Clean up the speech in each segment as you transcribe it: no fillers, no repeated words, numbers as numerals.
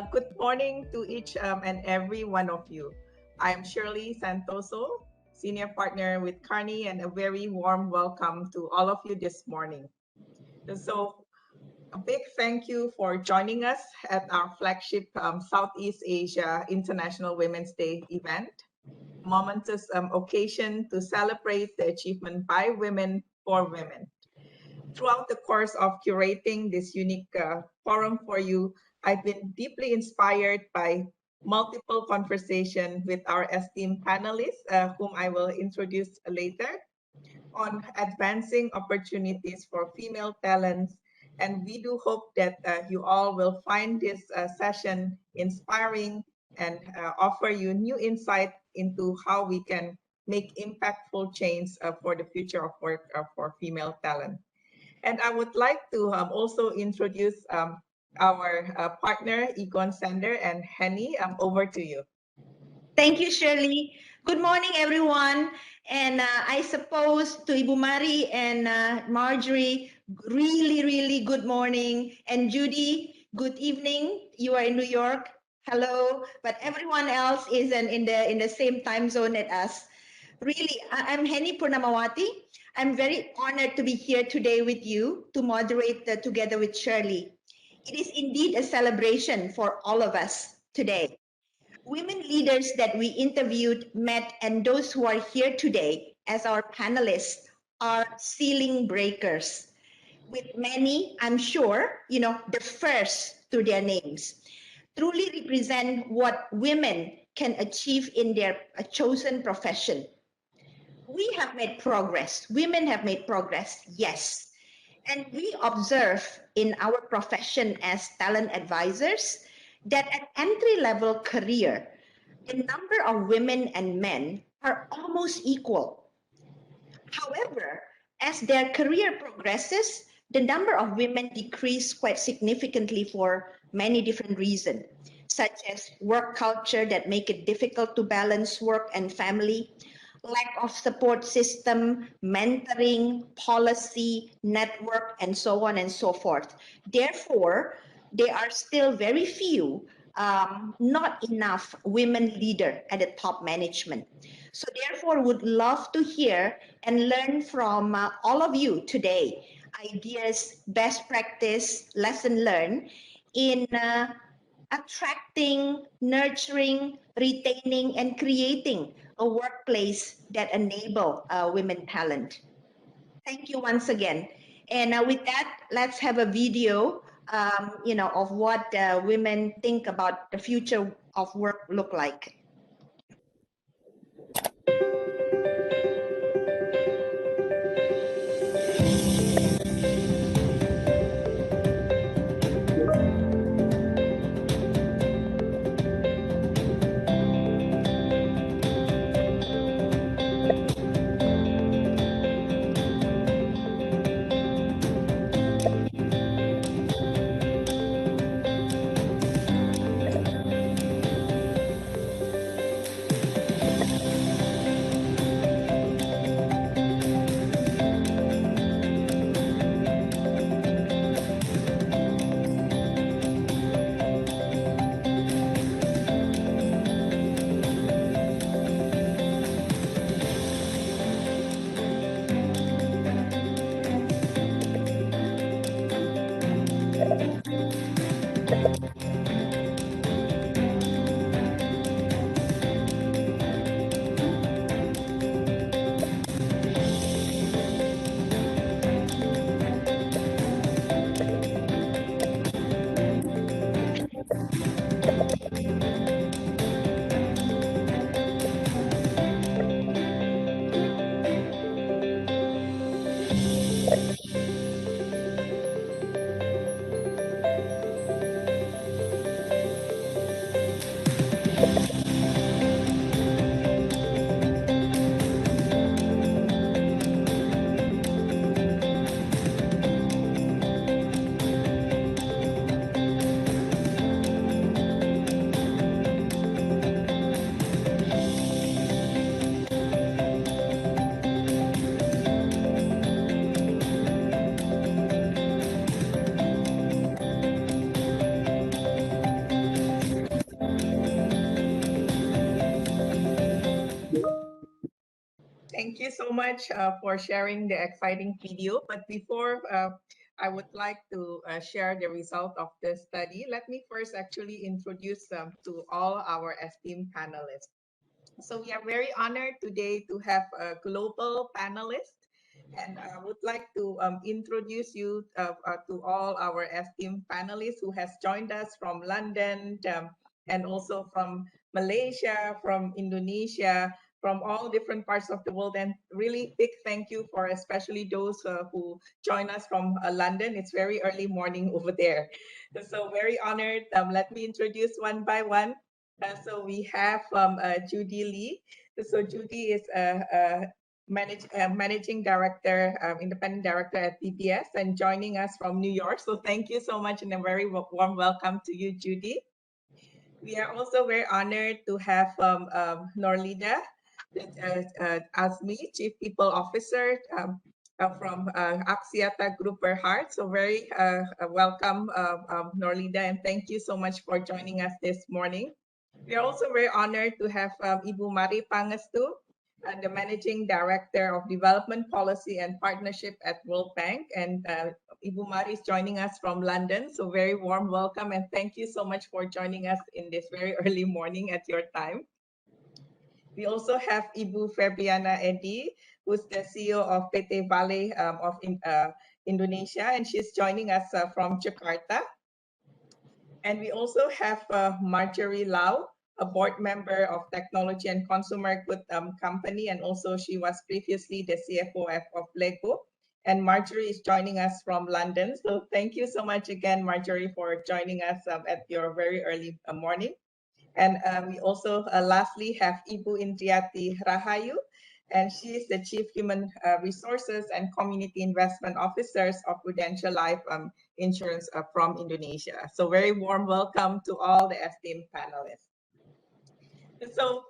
Good morning to each and every one of you. I'm Shirley Santoso, Senior Partner with Carney, and a very warm welcome to all of you this morning. So, a big thank you for joining us at our flagship Southeast Asia International Women's Day event, a momentous occasion to celebrate the achievement by women for women. Throughout the course of curating this unique forum for you, I've been deeply inspired by multiple conversations with our esteemed panelists, whom I will introduce later, on advancing opportunities for female talents. And we do hope that you all will find this session inspiring and offer you new insight into how we can make impactful change for the future of work for female talent. And I would like to also introduce our partner, Egon Sander and Henny. Over to you. Thank you, Shirley. Good morning, everyone. And I suppose to Ibu Mari and Marjorie, really good morning. And Judy, good evening. You are in New York. Hello. But everyone else is in the same time zone as us. Really, I'm Henny Purnamawati. I'm very honored to be here today with you to moderate together with Shirley. It is indeed a celebration for all of us today. Women leaders that we interviewed, met, and those who are here today as our panelists are ceiling breakers. With many, I'm sure, the first to their names, truly represent what women can achieve in their chosen profession. We have made progress. Women have made progress, yes. And we observe in our profession as talent advisors that at entry-level career, the number of women and men are almost equal. However, as their career progresses, the number of women decrease quite significantly for many different reasons, such as work culture that make it difficult to balance work and family, lack of support system, mentoring, policy, network, and so on and so forth. Therefore, there are still very few, not enough women leader at the top management. So therefore, would love to hear and learn from all of you today, ideas, best practice, lesson learned in attracting, nurturing, retaining, and creating a workplace that enable women talent. Thank you once again. And with that, let's have a video, of what women think about the future of work look like. so much for sharing the exciting video. But before I would like to share the result of the study, let me first actually introduce to all our esteemed panelists. So we are very honored today to have a global panelist, and I would like to introduce you to all our esteemed panelists who has joined us from London and also from Malaysia, from Indonesia, from all different parts of the world. And really big thank you for especially those who join us from London. It's very early morning over there. So very honored. Let me introduce one by one. So we have Judy Lee. So Judy is managing director, independent director at PBS, and joining us from New York. So thank you so much, and a very warm welcome to you, Judy. We are also very honored to have Norlida Azmi, Chief People Officer from Axiata Group Berhad. So very welcome, Norlida, and thank you so much for joining us this morning. We are also very honored to have Ibu Mari Pangestu, the Managing Director of Development Policy and Partnership at World Bank. And Ibu Mari is joining us from London. So very warm welcome and thank you so much for joining us in this very early morning at your time. We also have Ibu Febriana Edi, who's the CEO of PT Vale of Indonesia, and she's joining us from Jakarta. And we also have Marjorie Lau, a board member of Technology and Consumer Good Company, and also she was previously the CFO of Lego. And Marjorie is joining us from London. So thank you so much again, Marjorie, for joining us at your very early morning. And we also lastly have Ibu Indriati Rahayu, and she is the Chief Human Resources and Community Investment Officers of Prudential Life Insurance from Indonesia. So very warm welcome to all the esteemed panelists. So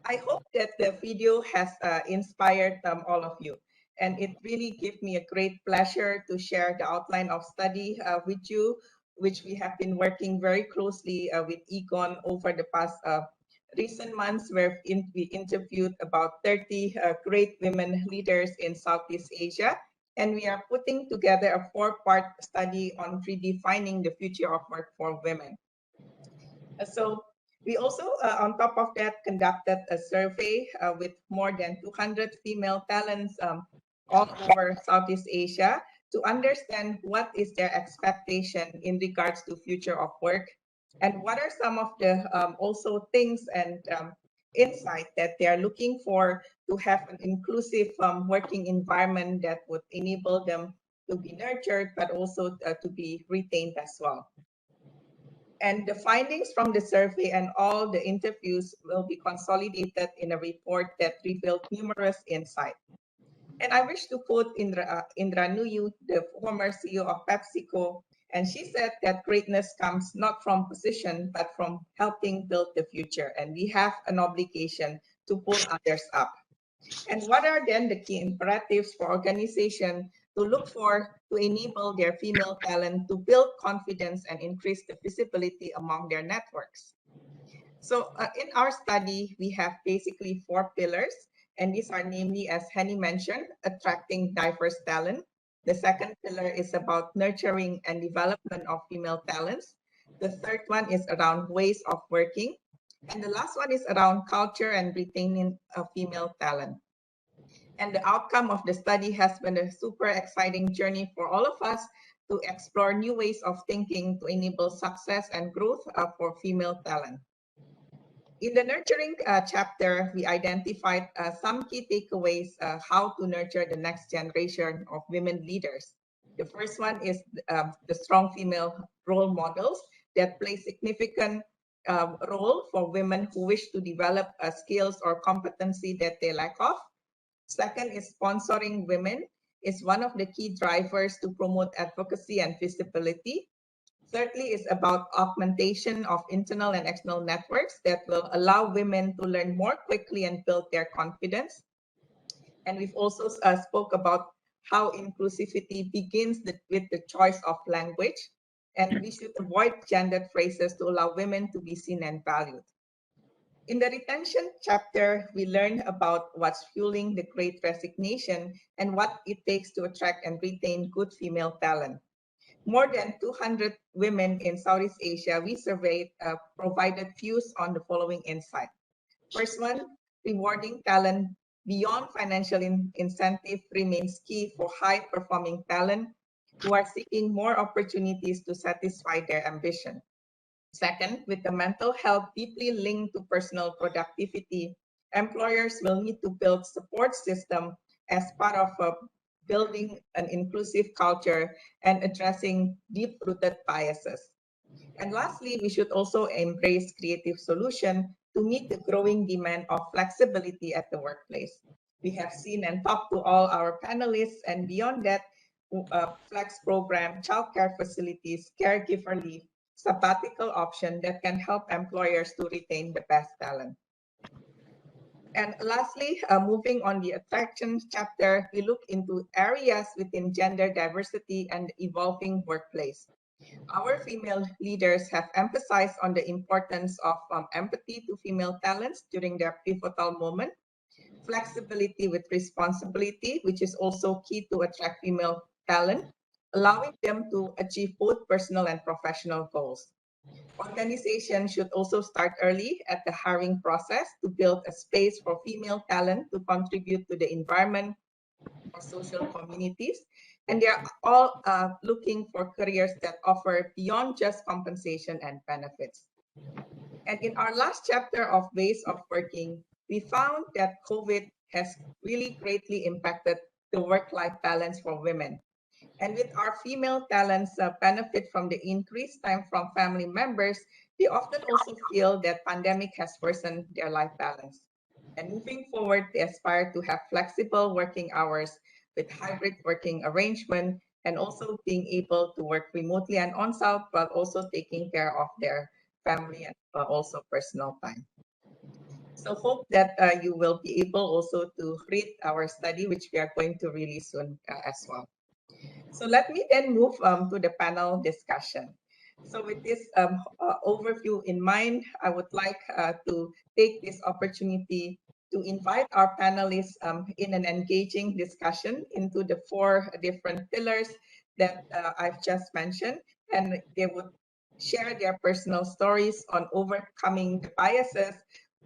I hope that the video has inspired all of you. And it really gives me a great pleasure to share the outline of study with you, which we have been working very closely with Egon over the past recent months, where we interviewed about 30 great women leaders in Southeast Asia. And we are putting together a 4-part study on redefining the future of work for women. So we also, on top of that, conducted a survey with more than 200 female talents all over Southeast Asia to understand what is their expectation in regards to future of work, and what are some of the also things and insight that they are looking for to have an inclusive working environment that would enable them to be nurtured, but also to be retained as well. And the findings from the survey and all the interviews will be consolidated in a report that revealed numerous insights. And I wish to quote Indra Nuyu, the former CEO of PepsiCo, and she said that greatness comes not from position, but from helping build the future. And we have an obligation to pull others up. And what are then the key imperatives for organization to look for to enable their female talent to build confidence and increase the visibility among their networks? So in our study, we have basically 4 pillars, and these are namely, as Henny mentioned, attracting diverse talent. The second pillar is about nurturing and development of female talents. The third one is around ways of working. And the last one is around culture and retaining female talent. And the outcome of the study has been a super exciting journey for all of us to explore new ways of thinking to enable success and growth for female talent. In the nurturing chapter, we identified some key takeaways how to nurture the next generation of women leaders. The first one is the strong female role models that play significant role for women who wish to develop skills or competency that they lack of. Second is sponsoring women is one of the key drivers to promote advocacy and visibility. Thirdly is about augmentation of internal and external networks that will allow women to learn more quickly and build their confidence. And we've also spoke about how inclusivity begins with the choice of language, and we should avoid gendered phrases to allow women to be seen and valued. In the retention chapter, we learn about what's fueling the great resignation and what it takes to attract and retain good female talent. More than 200 women in Southeast Asia we surveyed provided views on the following insight. First one, rewarding talent beyond financial incentive remains key for high-performing talent who are seeking more opportunities to satisfy their ambition. Second, with the mental health deeply linked to personal productivity, employers will need to build support system as part of building an inclusive culture and addressing deep-rooted biases. And lastly, we should also embrace creative solution to meet the growing demand of flexibility at the workplace. We have seen and talked to all our panelists, and beyond that, flex program, childcare facilities, caregiver leave, sabbatical option that can help employers to retain the best talent. And lastly, moving on the attraction chapter, we look into areas within gender diversity and evolving workplace. Our female leaders have emphasized on the importance of empathy to female talents during their pivotal moment, flexibility with responsibility, which is also key to attract female talent, allowing them to achieve both personal and professional goals. Organizations should also start early at the hiring process to build a space for female talent to contribute to the environment or social communities. And they are all looking for careers that offer beyond just compensation and benefits. And in our last chapter of Ways of Working, we found that COVID has really greatly impacted the work-life balance for women. And with our female talents benefit from the increased time from family members, they often also feel that pandemic has worsened their life balance. And moving forward, they aspire to have flexible working hours with hybrid working arrangement and also being able to work remotely and on-site while also taking care of their family and also personal time. So hope that you will be able also to read our study, which we are going to release soon as well. So let me then move to the panel discussion. So with this overview in mind, I would like to take this opportunity to invite our panelists in an engaging discussion into the four different pillars that I've just mentioned, and they would share their personal stories on overcoming the biases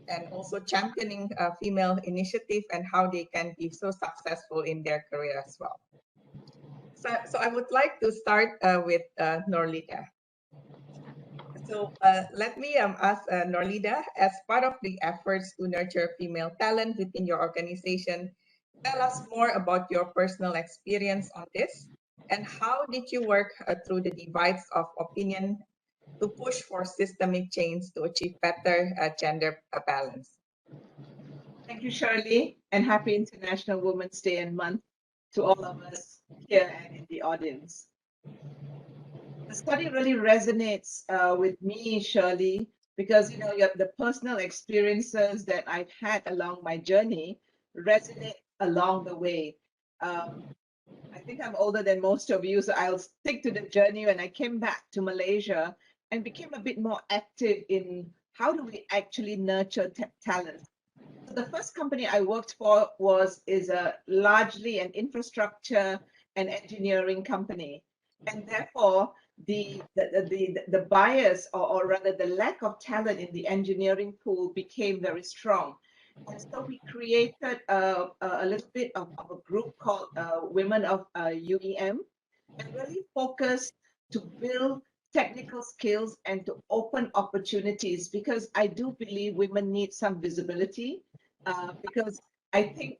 and also championing female initiative and how they can be so successful in their career as well. So I would like to start with Norlida. So let me ask Norlida, as part of the efforts to nurture female talent within your organization, tell us more about your personal experience on this and how did you work through the divides of opinion to push for systemic change to achieve better gender balance? Thank you, Shirley, and happy International Women's Day and month to all of us here and in the audience. The study really resonates with me, Shirley, because the personal experiences that I've had along my journey resonate along the way. I think I'm older than most of you, so I'll stick to the journey. When I came back to Malaysia and became a bit more active in how do we actually nurture talent. So the first company I worked for is a largely an infrastructure and engineering company, and therefore the bias or rather the lack of talent in the engineering pool became very strong. And so we created a little bit of a group called Women of UEM, and really focused to build technical skills and to open opportunities, because I do believe women need some visibility, because we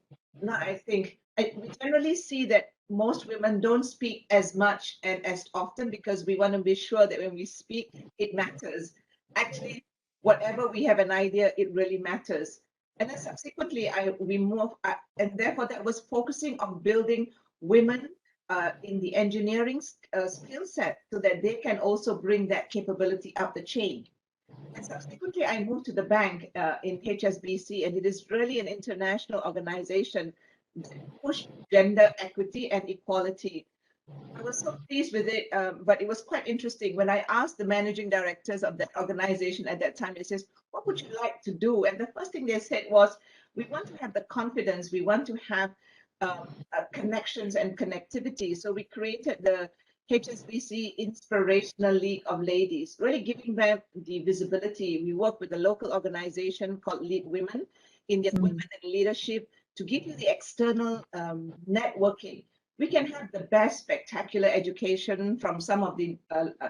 generally see that most women don't speak as much and as often, because we want to be sure that when we speak, it matters. Actually, whatever we have an idea, it really matters. And then subsequently, we moved, and therefore that was focusing on building women in the engineering skill set so that they can also bring that capability up the chain. And subsequently, I moved to the bank in HSBC, and it is really an international organization that push gender equity and equality. I was so pleased with it, but it was quite interesting. When I asked the managing directors of that organization at that time, it says, what would you like to do? And the first thing they said was, we want to have the confidence, we want to have connections and connectivity. So we created the HSBC Inspirational League of Ladies, really giving them the visibility. We work with a local organization called Lead Women in their women in leadership to give you the external networking. We can have the best spectacular education from some of the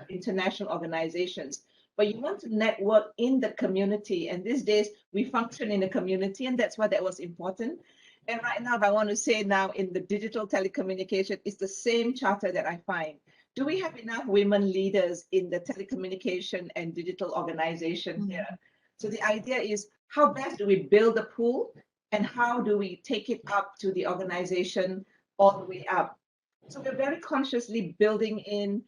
international organizations, but you want to network in the community. And these days we function in a community, and that's why that was important. And right now, if I want to say now in the digital telecommunication, it's the same charter that I find. Do we have enough women leaders in the telecommunication and digital organization here? So the idea is, how best do we build a pool, and how do we take it up to the organization all the way up? So we're very consciously building in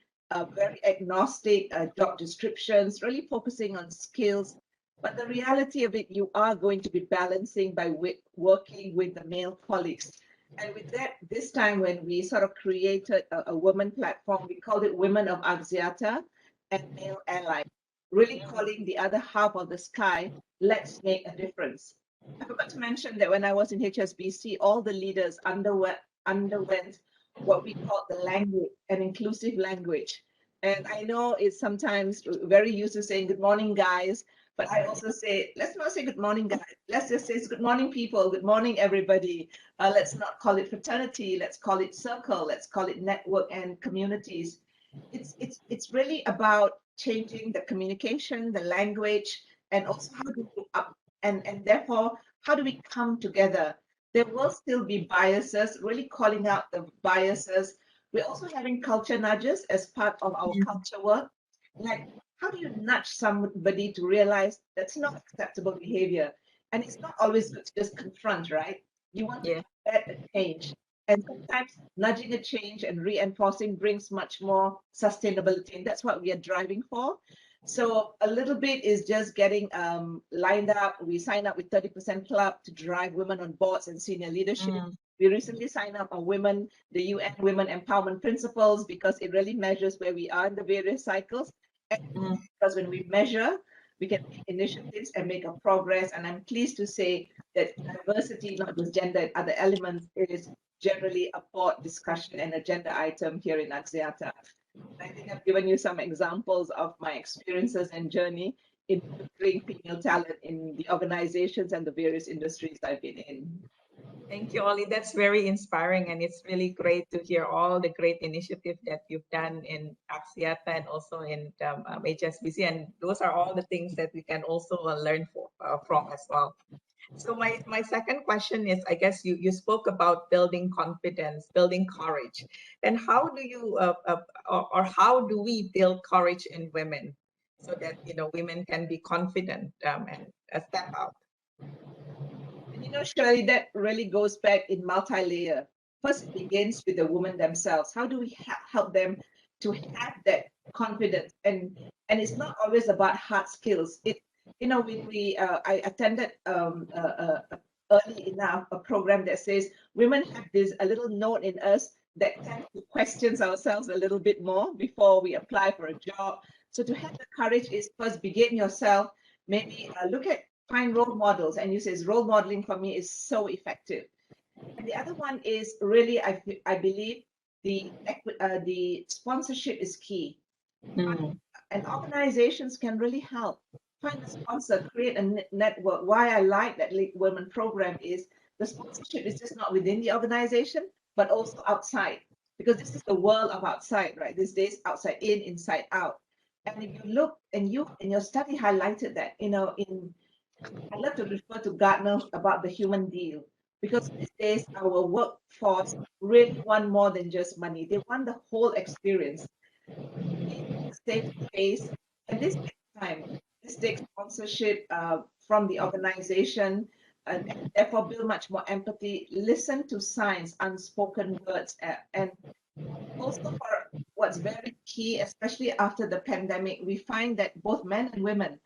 very agnostic job descriptions, really focusing on skills. But the reality of it, you are going to be balancing by working with the male colleagues. And with that, this time when we sort of created a women platform, we called it Women of Axiata and Male Ally, really calling the other half of the sky, let's make a difference. I forgot to mention that when I was in HSBC, all the leaders underwent what we call the language, an inclusive language. And I know it's sometimes very used to saying good morning, guys, but I also say, let's not say good morning, guys. Let's just say good morning, people. Good morning, everybody. Let's not call it fraternity. Let's call it circle. Let's call it network and communities. It's really about changing the communication, the language, and also how do we up and therefore how do we come together? There will still be biases, really calling out the biases. We're also having culture nudges as part of our culture work. Like, how do you nudge somebody to realize that's not acceptable behavior? And it's not always good to just confront, right? You want to embed a change. And sometimes nudging a change and reinforcing brings much more sustainability. And that's what we are driving for. So a little bit is just getting lined up. We signed up with 30% Club to drive women on boards and senior leadership. We recently signed up on women, the UN Women Empowerment Principles, because it really measures where we are in the various cycles. And because when we measure, we can make initiatives and make a progress. And I'm pleased to say that diversity, not just gender and other elements, is generally a board discussion and agenda item here in Axiata. I think I've given you some examples of my experiences and journey in nurturing female talent in the organizations and the various industries I've been in. Thank you, Ollie. That's very inspiring, and it's really great to hear all the great initiatives that you've done in Axiata and also in HSBC. And those are all the things that we can also learn from as well. So my second question is, I guess you spoke about building confidence, building courage. And how do you, or how do we build courage in women so that, women can be confident and step out? And Shirley, that really goes back in multi-layer. First, it begins with the women themselves. How do we help them to have that confidence? And it's not always about hard skills. I attended early enough a program that says women have this a little note in us that tends to question ourselves a little bit more before we apply for a job. So to have the courage is first begin yourself. Maybe find role models, and you says role modeling for me is so effective. And the other one is really, I believe the sponsorship is key. And organizations can really help. Find a sponsor, create a network. Why I like that League Women program is the sponsorship is just not within the organization, but also outside. Because this is the world of outside, right? These days, outside in, inside out. And if you look, and you in your study highlighted that, I love to refer to Gartner about the human deal, because these days our workforce really want more than just money. They want the whole experience. Safe space, and this takes time. This takes sponsorship from the organization, and therefore build much more empathy. Listen to signs, unspoken words, and also for what's very key, especially after the pandemic, we find that both men and women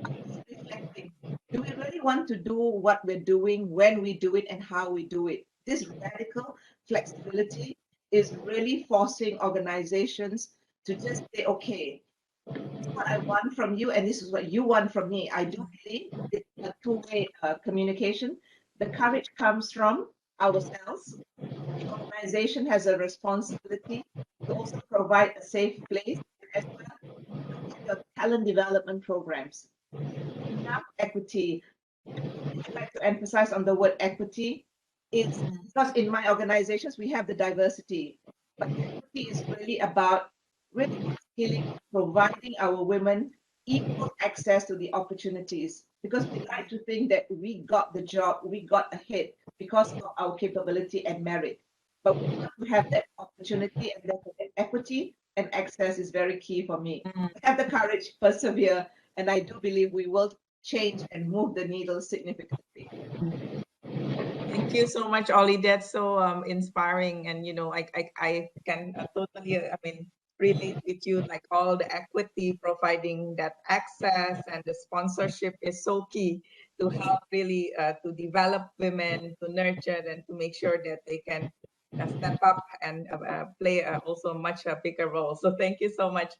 are reflecting. Do we really want to do what we're doing, when we do it, and how we do it? This radical flexibility is really forcing organizations to just say, okay, this is what I want from you, and this is what you want from me. I do believe it's a two-way communication. The courage comes from ourselves. The organization has a responsibility to also provide a safe place, as well. Look at your talent development programs. Enough equity. I'd like to emphasize on the word equity. It's because in my organizations we have the diversity, but equity is really about really upskilling, providing our women equal access to the opportunities. Because we like to think that we got the job, we got ahead because of our capability and merit. But we want to have that opportunity, and therefore that equity and access is very key for me. Have the courage, persevere, and I do believe we will change and move the needle significantly. Thank you so much, Ollie. That's so inspiring, and I can totally, I mean, relate with you. Like all the equity, providing that access and the sponsorship is so key to help really to develop women, to nurture, and to make sure that they can step up and play also much bigger role. So thank you so much.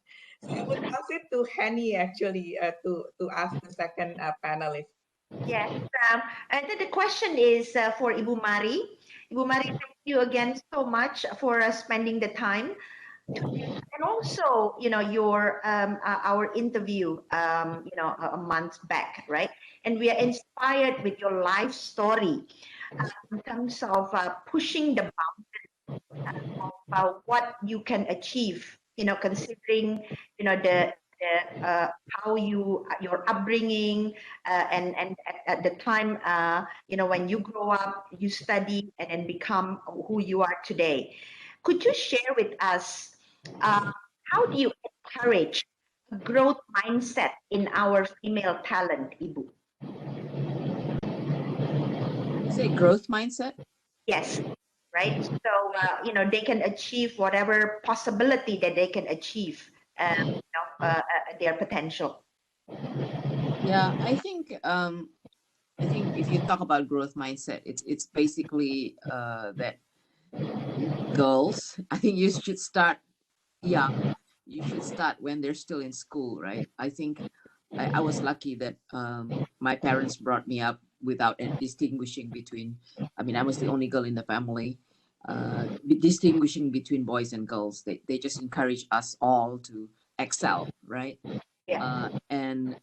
So I would pass it to Henny actually to ask the second panelist. Yes. And then the question is for Ibu Mari. Ibu Mari, thank you again so much for spending the time. And also, your our interview, a month back, right? And we are inspired with your life story in terms of pushing the about what you can achieve, considering, how your upbringing, and at the time, when you grow up, you study and then become who you are today. Could you share with us how do you encourage a growth mindset in our female talent, Ibu? You say growth mindset? Yes, right. So they can achieve whatever possibility that they can achieve, their potential. Yeah, I think if you talk about growth mindset, it's basically that girls, I think you should start young. You should start when they're still in school, right? I think I was lucky that my parents brought me up without distinguishing between. I mean, I was the only girl in the family. Distinguishing between boys and girls, they just encourage us all to excel, right? Yeah. And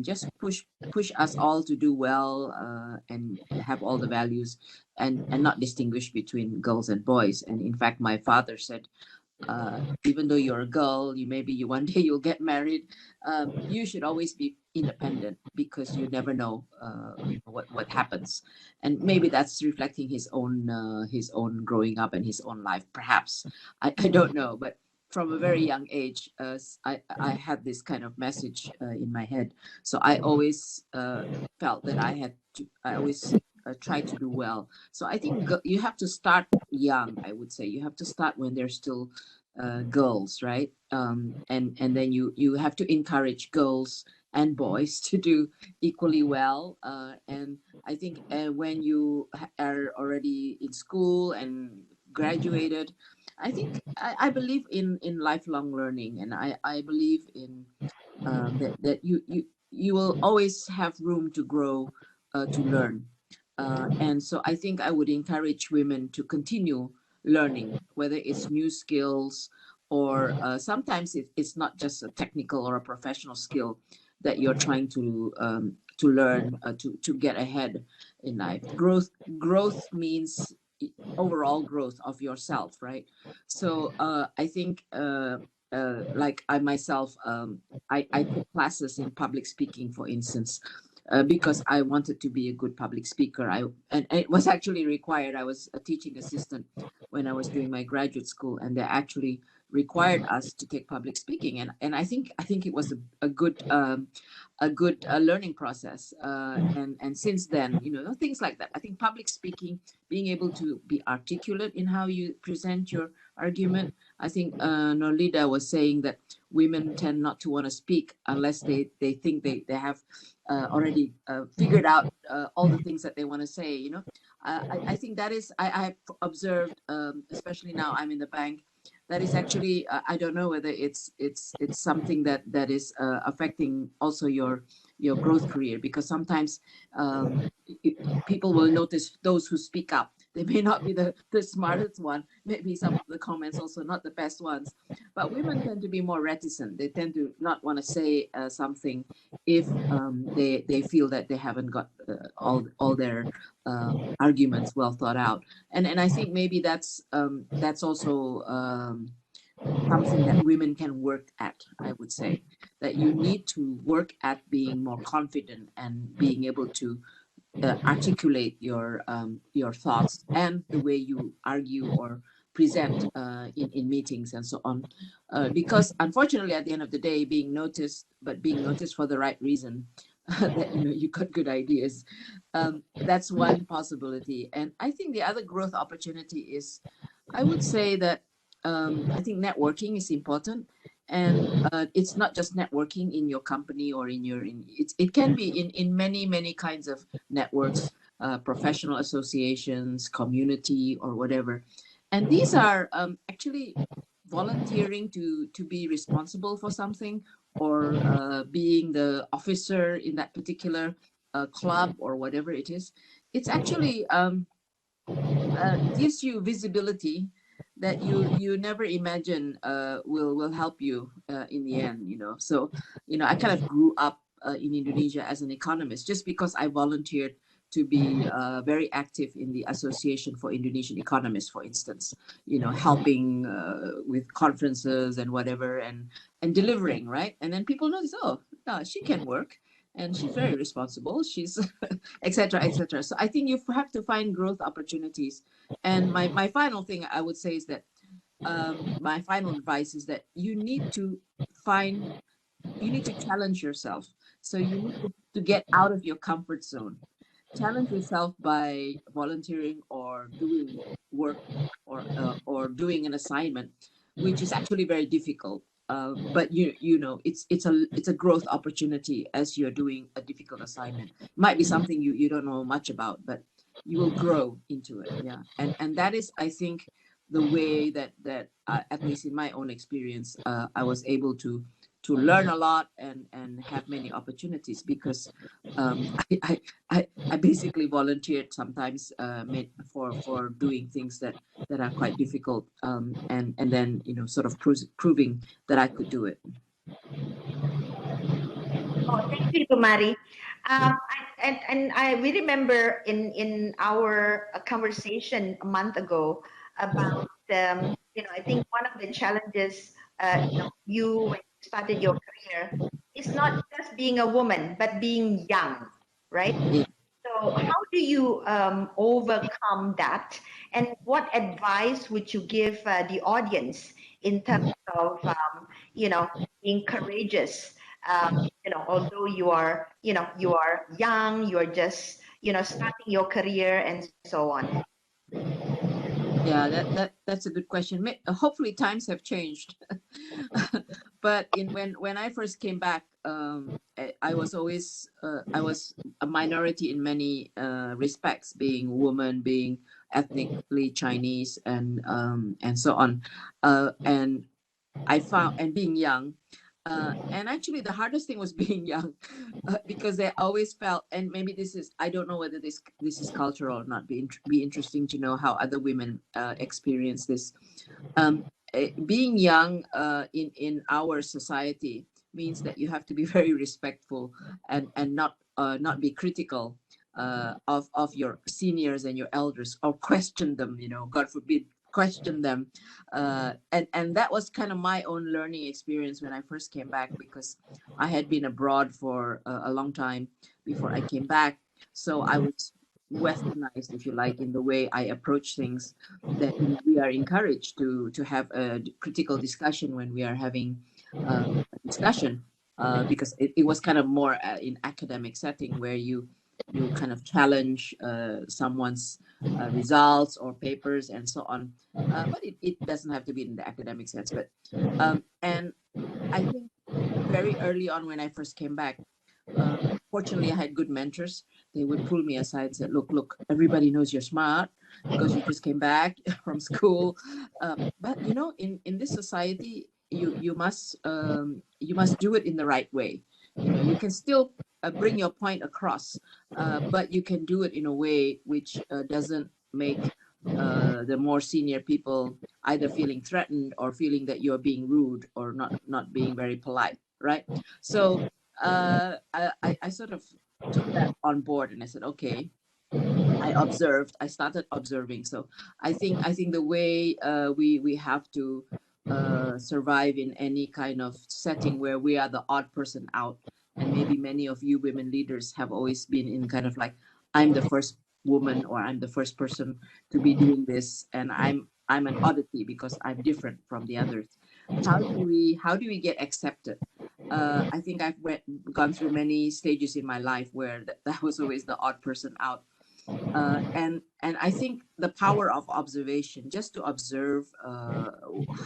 just push us all to do well, and have all the values, and not distinguish between girls and boys. And in fact, my father said, even though you're a girl, you one day you'll get married. You should always be independent, because you never know, what happens. And maybe that's reflecting his own growing up and his own life, perhaps. I don't know, but from a very young age, I had this kind of message in my head. So I always felt that I always try to do well. So I think you have to start young. I would say you have to start when they're still girls, right? And then you have to encourage girls and boys to do equally well. And I think when you are already in school and graduated, I think I believe in lifelong learning, and I believe in that you will always have room to grow, to learn. And so I think I would encourage women to continue learning, whether it's new skills, or sometimes it's not just a technical or a professional skill that you're trying to learn, to get ahead in life. Growth means overall growth of yourself, right? So I think like I myself, I took classes in public speaking, for instance, because I wanted to be a good public speaker. And it was actually required. I was a teaching assistant when I was doing my graduate school, and they actually required us to take public speaking. And I think it was a good learning process. And since then, things like that. I think public speaking, being able to be articulate in how you present your argument. I think Norlida was saying that women tend not to want to speak unless they think they have already figured out all the things that they want to say. I think that is, I've observed, especially now I'm in the bank, that is actually, I don't know whether it's something that is affecting also your growth career, because sometimes people will notice those who speak up. They may not be the smartest one, maybe some of the comments also not the best ones, but women tend to be more reticent. They tend to not want to say something if they feel that they haven't got all their arguments well thought out. And I think maybe that's also something that women can work at. I would say that you need to work at being more confident and being able to articulate your thoughts and the way you argue or present in meetings and so on. Because unfortunately, at the end of the day, being noticed, but being noticed for the right reason, that you got good ideas, that's one possibility. And I think the other growth opportunity is, I would say that I think networking is important, and it's not just networking in your company or it can be in many kinds of networks, professional associations, community, or whatever. And these are actually volunteering to be responsible for something, or being the officer in that particular club or whatever it is. It's actually gives you visibility that you never imagine will help you in the end. So I kind of grew up in Indonesia as an economist, just because I volunteered to be very active in the Association for Indonesian Economists, for instance, helping with conferences and whatever, and delivering, right? And then people notice, oh, she can work, and she's very responsible, she's etc etc. So I think you have to find growth opportunities. And my final thing I would say is that my final advice is that you need to challenge yourself. So you need to get out of your comfort zone. Challenge yourself by volunteering or doing work, or doing an assignment, which is actually very difficult. But it's a growth opportunity as you're doing a difficult assignment. Might be something you don't know much about, but you will grow into it. Yeah, and that is, I think, the way that at least in my own experience, I was able to learn a lot and have many opportunities, because I basically volunteered sometimes, for doing things that are quite difficult, and then sort of proving that I could do it. Oh, thank you, Kumari. And we remember in our conversation a month ago about, I think one of the challenges, you when you started your career, is not just being a woman, but being young, right? Yeah. So how do you overcome that? And what advice would you give the audience in terms of, being courageous? Although you are young, you are just, starting your career and so on. Yeah, that's a good question. Hopefully times have changed. But when I first came back, I was always I was a minority in many respects, being woman, being ethnically Chinese, and so on, and I found, and being young. And actually, the hardest thing was being young, because they always felt, and maybe this is, I don't know whether this is cultural or not. Be interesting to know how other women experience this. Being young in our society means that you have to be very respectful, and not be critical of your seniors and your elders, or question them. God forbid, question them. And that was kind of my own learning experience when I first came back, because I had been abroad for a long time before I came back. So I was westernized, if you like, in the way I approach things, that we are encouraged to have a critical discussion when we are having a discussion, because it was kind of more in academic setting, where you kind of challenge someone's results or papers and so on. But it doesn't have to be in the academic sense. But and I think very early on when I first came back, Fortunately, I had good mentors. They would pull me aside and say, look, everybody knows you're smart because you just came back from school. But you know, in this society, you must do it in the right way. You know, you can still bring your point across, but you can do it in a way which doesn't make the more senior people either feeling threatened or feeling that you're being rude or not being very polite, right? So I sort of took that on board and I said, okay, I started observing. So I think the way we have to survive in any kind of setting where we are the odd person out, and maybe many of you women leaders have always been in kind of like, I'm the first woman or I'm the first person to be doing this, and I'm an oddity because I'm different from the others. How do we get accepted? I think gone through many stages in my life where that was always the odd person out, and I think the power of observation, just to observe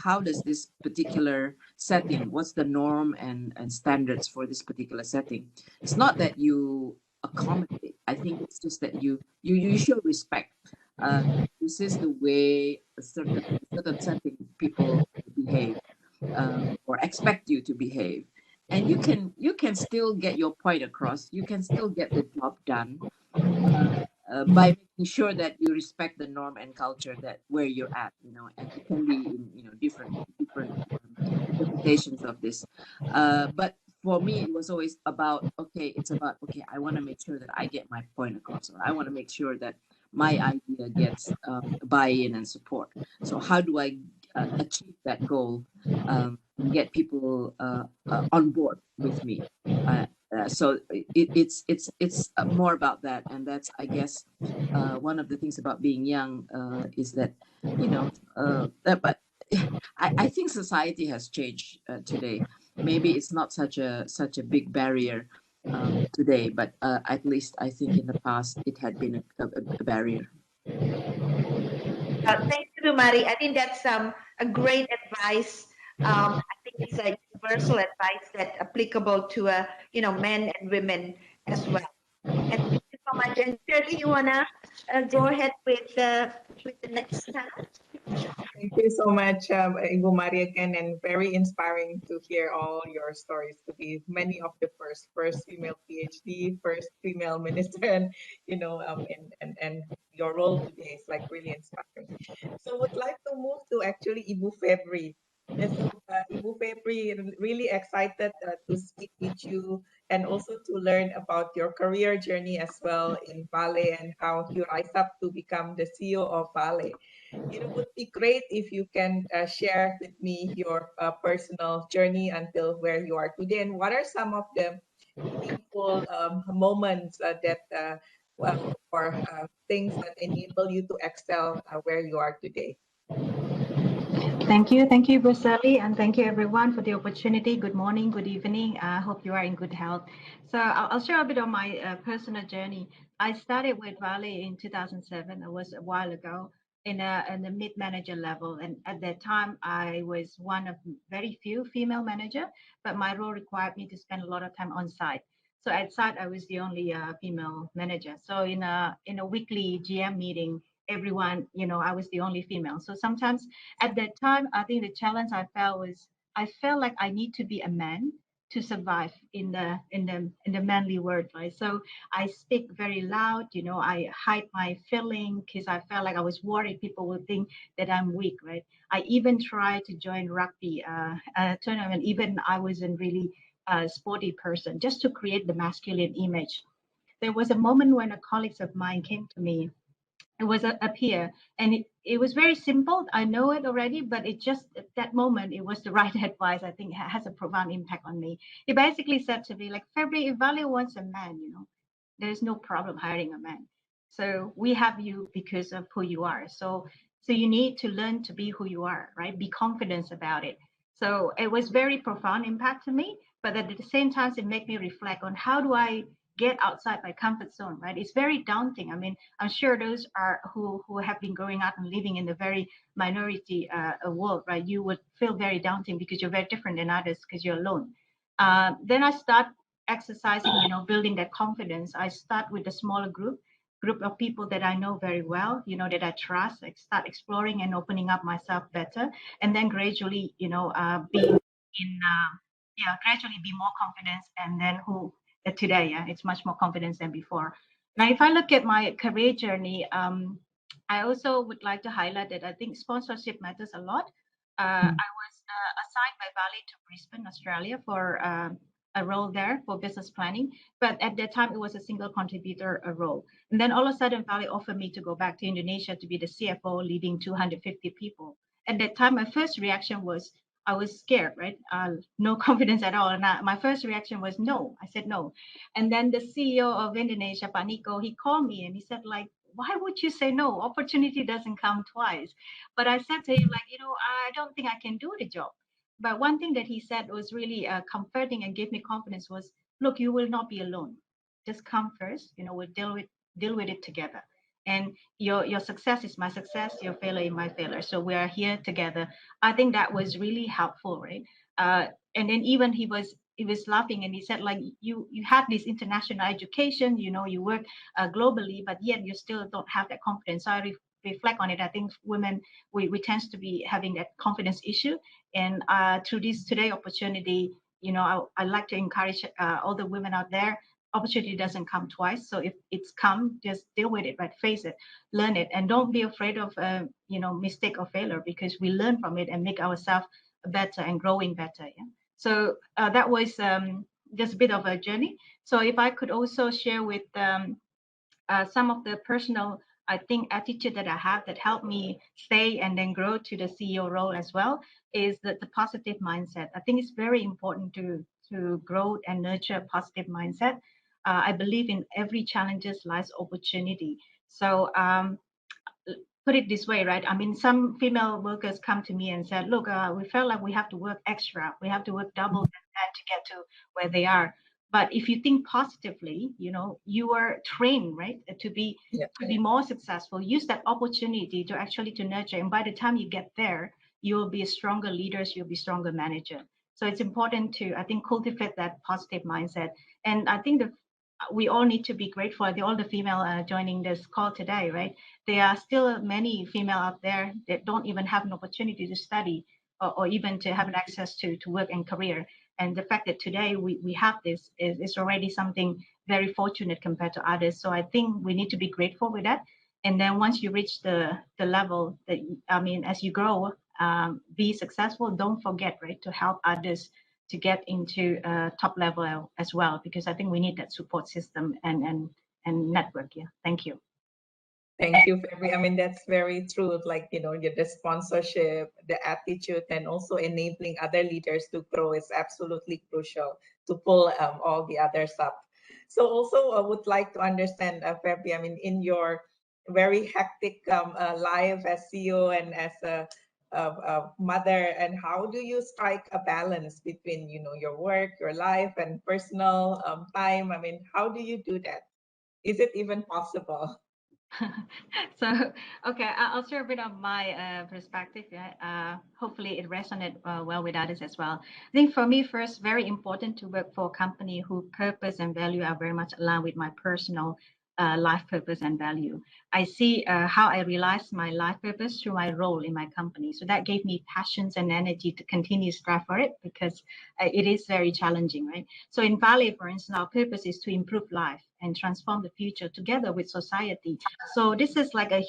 how does this particular setting, what's the norm and standards for this particular setting. It's not that you accommodate. I think it's just that you show respect. Uh, this is the way a certain setting people behave, or expect you to behave, and you can still get your point across. You can still get the job done by making sure that you respect the norm and culture that where you're at, and it can be in different interpretations of this. But for me, it was always about, okay, it's about, okay, I want to make sure that I get my point across, or I want to make sure that my idea gets buy-in and support. So how do I achieve that goal, and get people on board with me? So it's more about that, and that's, I guess, one of the things about being young, is that, but I think society has changed today. Maybe it's not such a big barrier today, but at least I think in the past it had been a barrier. Thank you, Mari. I think that's a great advice. I think it's a universal advice that applicable to men and women as well. And thank you so much. And Shirley, you wanna go ahead with the next task? Thank you so much, Ibu Mari, again, and very inspiring to hear all your stories. To be many of the first female PhD, first female minister, and and your role today is like really inspiring. So, would like to move to actually Ibu Febri. And so, Ibu Febri, really excited to speak with you and also to learn about your career journey as well in Vale and how you rise up to become the CEO of Vale. It would be great if you can share with me your personal journey until where you are today, and what are some of the meaningful moments that or things that enable you to excel where you are today. Thank you, Brusali, and thank you everyone for the opportunity. Good morning, good evening. I hope you are in good health. So I'll share a bit of my personal journey. I started with Vale in 2007. It was a while ago in the mid manager level, and at that time I was one of very few female manager, but my role required me to spend a lot of time on site. So at site I was the only female manager. So in a weekly GM meeting, everyone, I was the only female. So sometimes at that time, I think the challenge I felt was I felt like I need to be a man to survive in the manly world, right? So I speak very loud, I hide my feeling because I felt like I was worried people would think that I'm weak, right? I even tried to join rugby tournament, even I wasn't really a sporty person, just to create the masculine image. There was a moment when a colleague of mine came to me. It was a peer, and it was very simple. I know it already, but it just at that moment it was the right advice. I think has a profound impact on me. He basically said to me like, February, if Vale wants a man, there's no problem hiring a man. So we have you because of who you are. So you need to learn to be who you are, right? Be confident about it. So it was very profound impact to me, but at the same time it made me reflect on how do I get outside my comfort zone, right? It's very daunting. I mean, I'm sure those are who have been growing up and living in the very minority world, right? You would feel very daunting because you're very different than others because you're alone. Then I start exercising, building that confidence, I start with a smaller group of people that I know very well, that I trust. I start exploring and opening up myself better, and then gradually, being in, gradually be more confidence, and then who today, yeah, it's much more confidence than before. Now, if I look at my career journey, I also would like to highlight that I think sponsorship matters a lot. I was assigned by Valley to Brisbane, Australia, for a role there for business planning. But at that time, it was a single contributor role. And then all of a sudden, Valley offered me to go back to Indonesia to be the CFO, leading 250 people. At that time, my first reaction was I was scared, right? No confidence at all. And my first reaction was no. I said no. And then the CEO of Indonesia, Pak Niko, he called me and he said, like, why would you say no? Opportunity doesn't come twice. But I said to him, like, I don't think I can do the job. But one thing that he said was really comforting and gave me confidence was, look, you will not be alone. Just come first. We'll deal with it together. And your success is my success, your failure is my failure. So we are here together. I think that was really helpful, right? And then even he was laughing and he said, like, you have this international education, you work globally, but yet you still don't have that confidence. So I reflect on it. I think women, we tend to be having that confidence issue. And through this today opportunity, I like to encourage all the women out there. Opportunity doesn't come twice. So if it's come, just deal with it, right? Face it, learn it, and don't be afraid of mistake or failure, because we learn from it and make ourselves better and growing better. Yeah. So that was just a bit of a journey. So if I could also share with some of the personal, I think, attitude that I have that helped me stay and then grow to the CEO role as well, is the positive mindset. I think it's very important to grow and nurture a positive mindset. I believe in every challenges lies opportunity. So put it this way, right? I mean, some female workers come to me and said, look, we felt like we have to work extra. We have to work double that to get to where they are. But if you think positively, you are trained, right, to be more successful. Use that opportunity to actually to nurture. And by the time you get there, you will be a stronger leaders, you'll be stronger manager. So it's important to, I think, cultivate that positive mindset. And I think we all need to be grateful. All the female joining this call today, right? There are still many female out there that don't even have an opportunity to study or even to have an access to work and career. And the fact that today we have this is already something very fortunate compared to others. So I think we need to be grateful with that. And then once you reach the level that, I mean, as you grow, be successful, don't forget, right, to help others to get into top level as well, because I think we need that support system and network. Yeah. Thank you. Thank you, February. I mean, that's very true. Like, the sponsorship, the attitude, and also enabling other leaders to grow is absolutely crucial to pull all the others up. So also I would like to understand, February, I mean, in your very hectic life as CEO and as a mother, and how do you strike a balance between, your work, your life, and personal time? I mean, how do you do that? Is it even possible? So, okay, I'll share a bit of my perspective. Yeah? Hopefully, it resonates well with others as well. I think for me, first, very important to work for a company whose purpose and value are very much aligned with my personal life purpose and value. I see how I realize my life purpose through my role in my company. So that gave me passions and energy to continue strive for it, because it is very challenging, right? So in Valley, for instance, our purpose is to improve life and transform the future together with society. So this is like a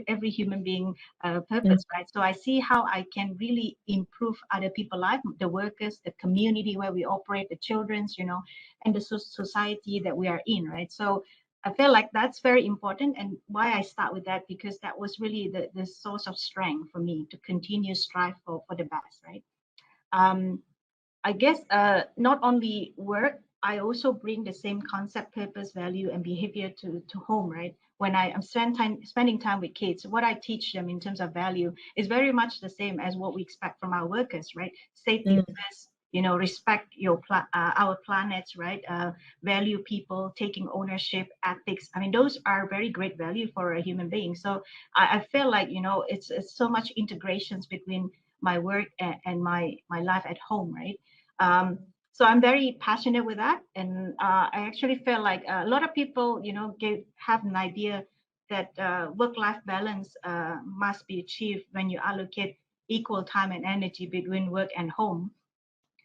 every human being purpose, right? So I see how I can really improve other people's life, the workers, the community where we operate, the children's, and the society that we are in, right? So I feel like that's very important. And why I start with that, because that was really the source of strength for me to continue strive for the best, right? I guess not only work, I also bring the same concept, purpose, value, and behavior to home, right? When I'm spending time with kids, what I teach them in terms of value is very much the same as what we expect from our workers, right? Safety first, respect our planets, right? Value people, taking ownership, ethics. I mean, those are very great value for a human being. So I feel like, it's so much integrations between my work and my life at home, right? So I'm very passionate with that, and I actually feel like a lot of people, have an idea that work-life balance must be achieved when you allocate equal time and energy between work and home.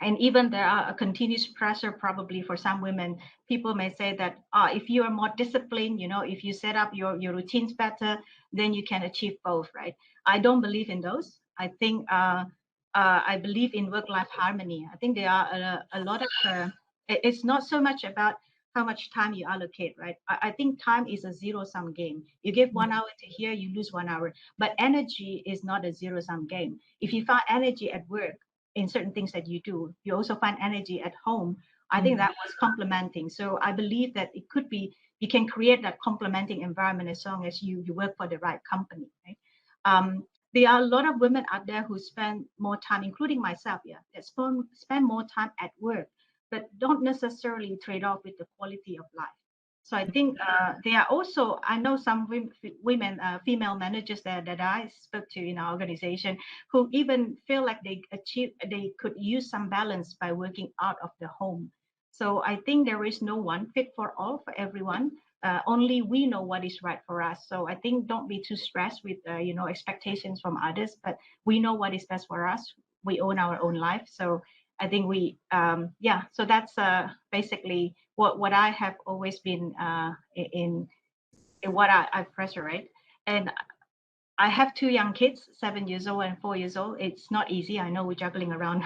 And even there are a continuous pressure probably for some women. People may say that if you are more disciplined, if you set up your routines better, then you can achieve both, right? I don't believe in those. I think I believe in work-life harmony. I think there are a lot of it's not so much about how much time you allocate, right? I think time is a zero-sum game. You give 1 hour to here, you lose 1 hour. But energy is not a zero-sum game. If you find energy at work in certain things that you do, you also find energy at home. I think that was complementing. So I believe that it could be, you can create that complementing environment as long as you work for the right company, right? There are a lot of women out there who spend more time, including myself, yeah, that spend more time at work, but don't necessarily trade off with the quality of life. So I think there are also, I know some women, female managers that I spoke to in our organization, who even feel like they could use some balance by working out of the home. So I think there is no one fit for all for everyone. Only we know what is right for us. So I think don't be too stressed with expectations from others, but we know what is best for us. We own our own life. So I think so that's basically what I have always been in what I pressure, right? And I have two young kids, 7 years old and 4 years old. It's not easy. I know we're juggling around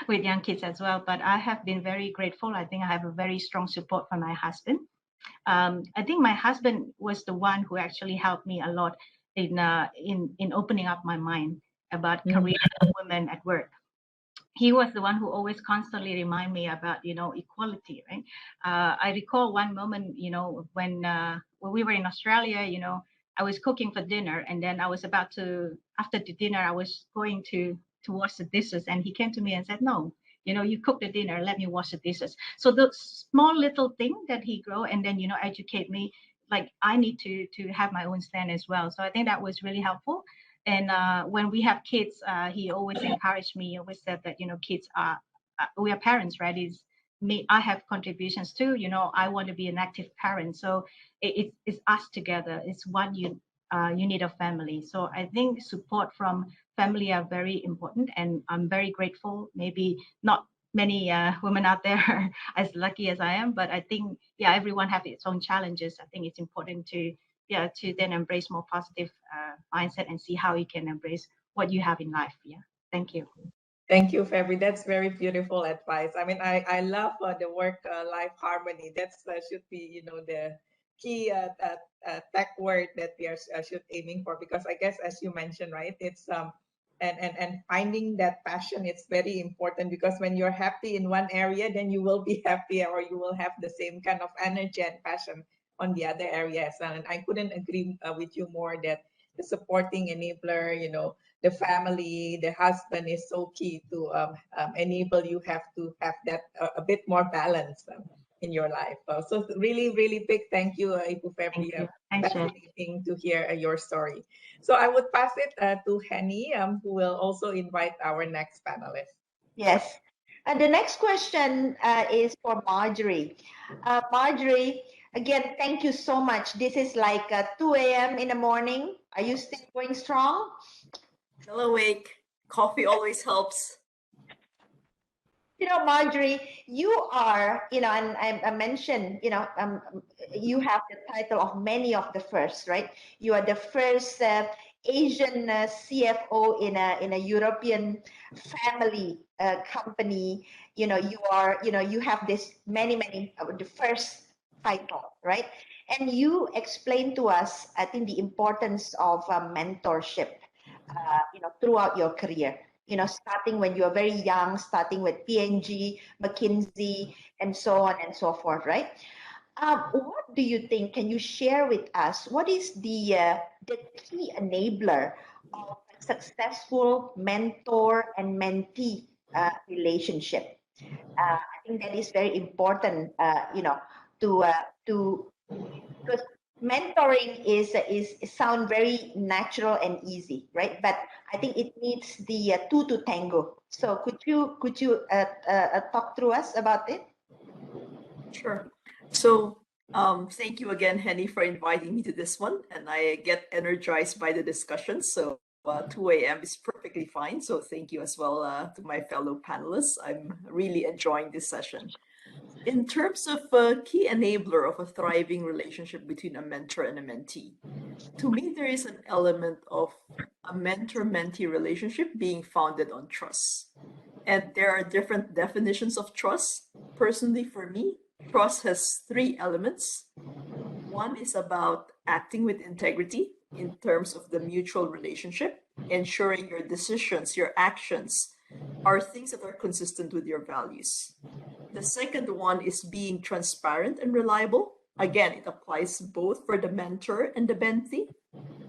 with young kids as well, but I have been very grateful. I think I have a very strong support from my husband. I think my husband was the one who actually helped me a lot in opening up my mind about career and women at work. He was the one who always constantly remind me about equality, right? I recall one moment, when we were in Australia, I was cooking for dinner, and then I was about to, after the dinner, I was going to wash the dishes, and he came to me and said, no, you cook the dinner, let me wash the dishes. So the small little thing that he grow, and then educate me, like I need to have my own stand as well. So I think that was really helpful. And when we have kids, he always encouraged me. He always said that kids are we are parents, right? Is me. I have contributions too. I want to be an active parent. So it's us together. It's one unit of family. So I think support from family are very important, and I'm very grateful. Maybe not many women out there are as lucky as I am, but I think everyone have its own challenges. I think it's important to then embrace more positive mindset and see how you can embrace what you have in life. Thank you. Thank you, Febri. That's very beautiful advice. I mean, I love the work life harmony. That's should be the key tech word that we are should aiming for, because I guess as you mentioned, right, it's and finding that passion, it's very important, because when you're happy in one area, then you will be happy, or you will have the same kind of energy and passion on the other areas. And I couldn't agree with you more that the supporting enabler, the family, the husband is so key to enable you have to have that a bit more balance in your life. So really, really big thank you, Ibu Febri. Thank you. Thanks, Jen. Fascinating to hear your story. So I would pass it to Henny, who will also invite our next panelist. Yes. And the next question is for Marjorie. Marjorie, again, thank you so much. This is like 2 a.m. in the morning. Are you still going strong? Still awake. Coffee always helps. Marjorie, you are, and I mentioned, you have the title of many of the first, right? You are the first Asian CFO in a European family company. You have this many the first title, right? And you explained to us, I think, the importance of mentorship, throughout your career. Starting when you are very young, starting with P&G, McKinsey, and so on and so forth, right? What do you think? Can you share with us what is the key enabler of a successful mentor and mentee relationship? I think that is very important, to because mentoring is sound very natural and easy, right? But I think it needs the two to tango. So could you talk through us about it? Sure. So, thank you again, Henny, for inviting me to this one. And I get energized by the discussion. So, 2 a.m. is perfectly fine. So, thank you as well to my fellow panelists. I'm really enjoying this session. In terms of a key enabler of a thriving relationship between a mentor and a mentee, to me, there is an element of a mentor-mentee relationship being founded on trust. And there are different definitions of trust. Personally, for me, trust has three elements. One is about acting with integrity in terms of the mutual relationship, ensuring your decisions, your actions are things that are consistent with your values. The second one is being transparent and reliable. Again, it applies both for the mentor and the mentee.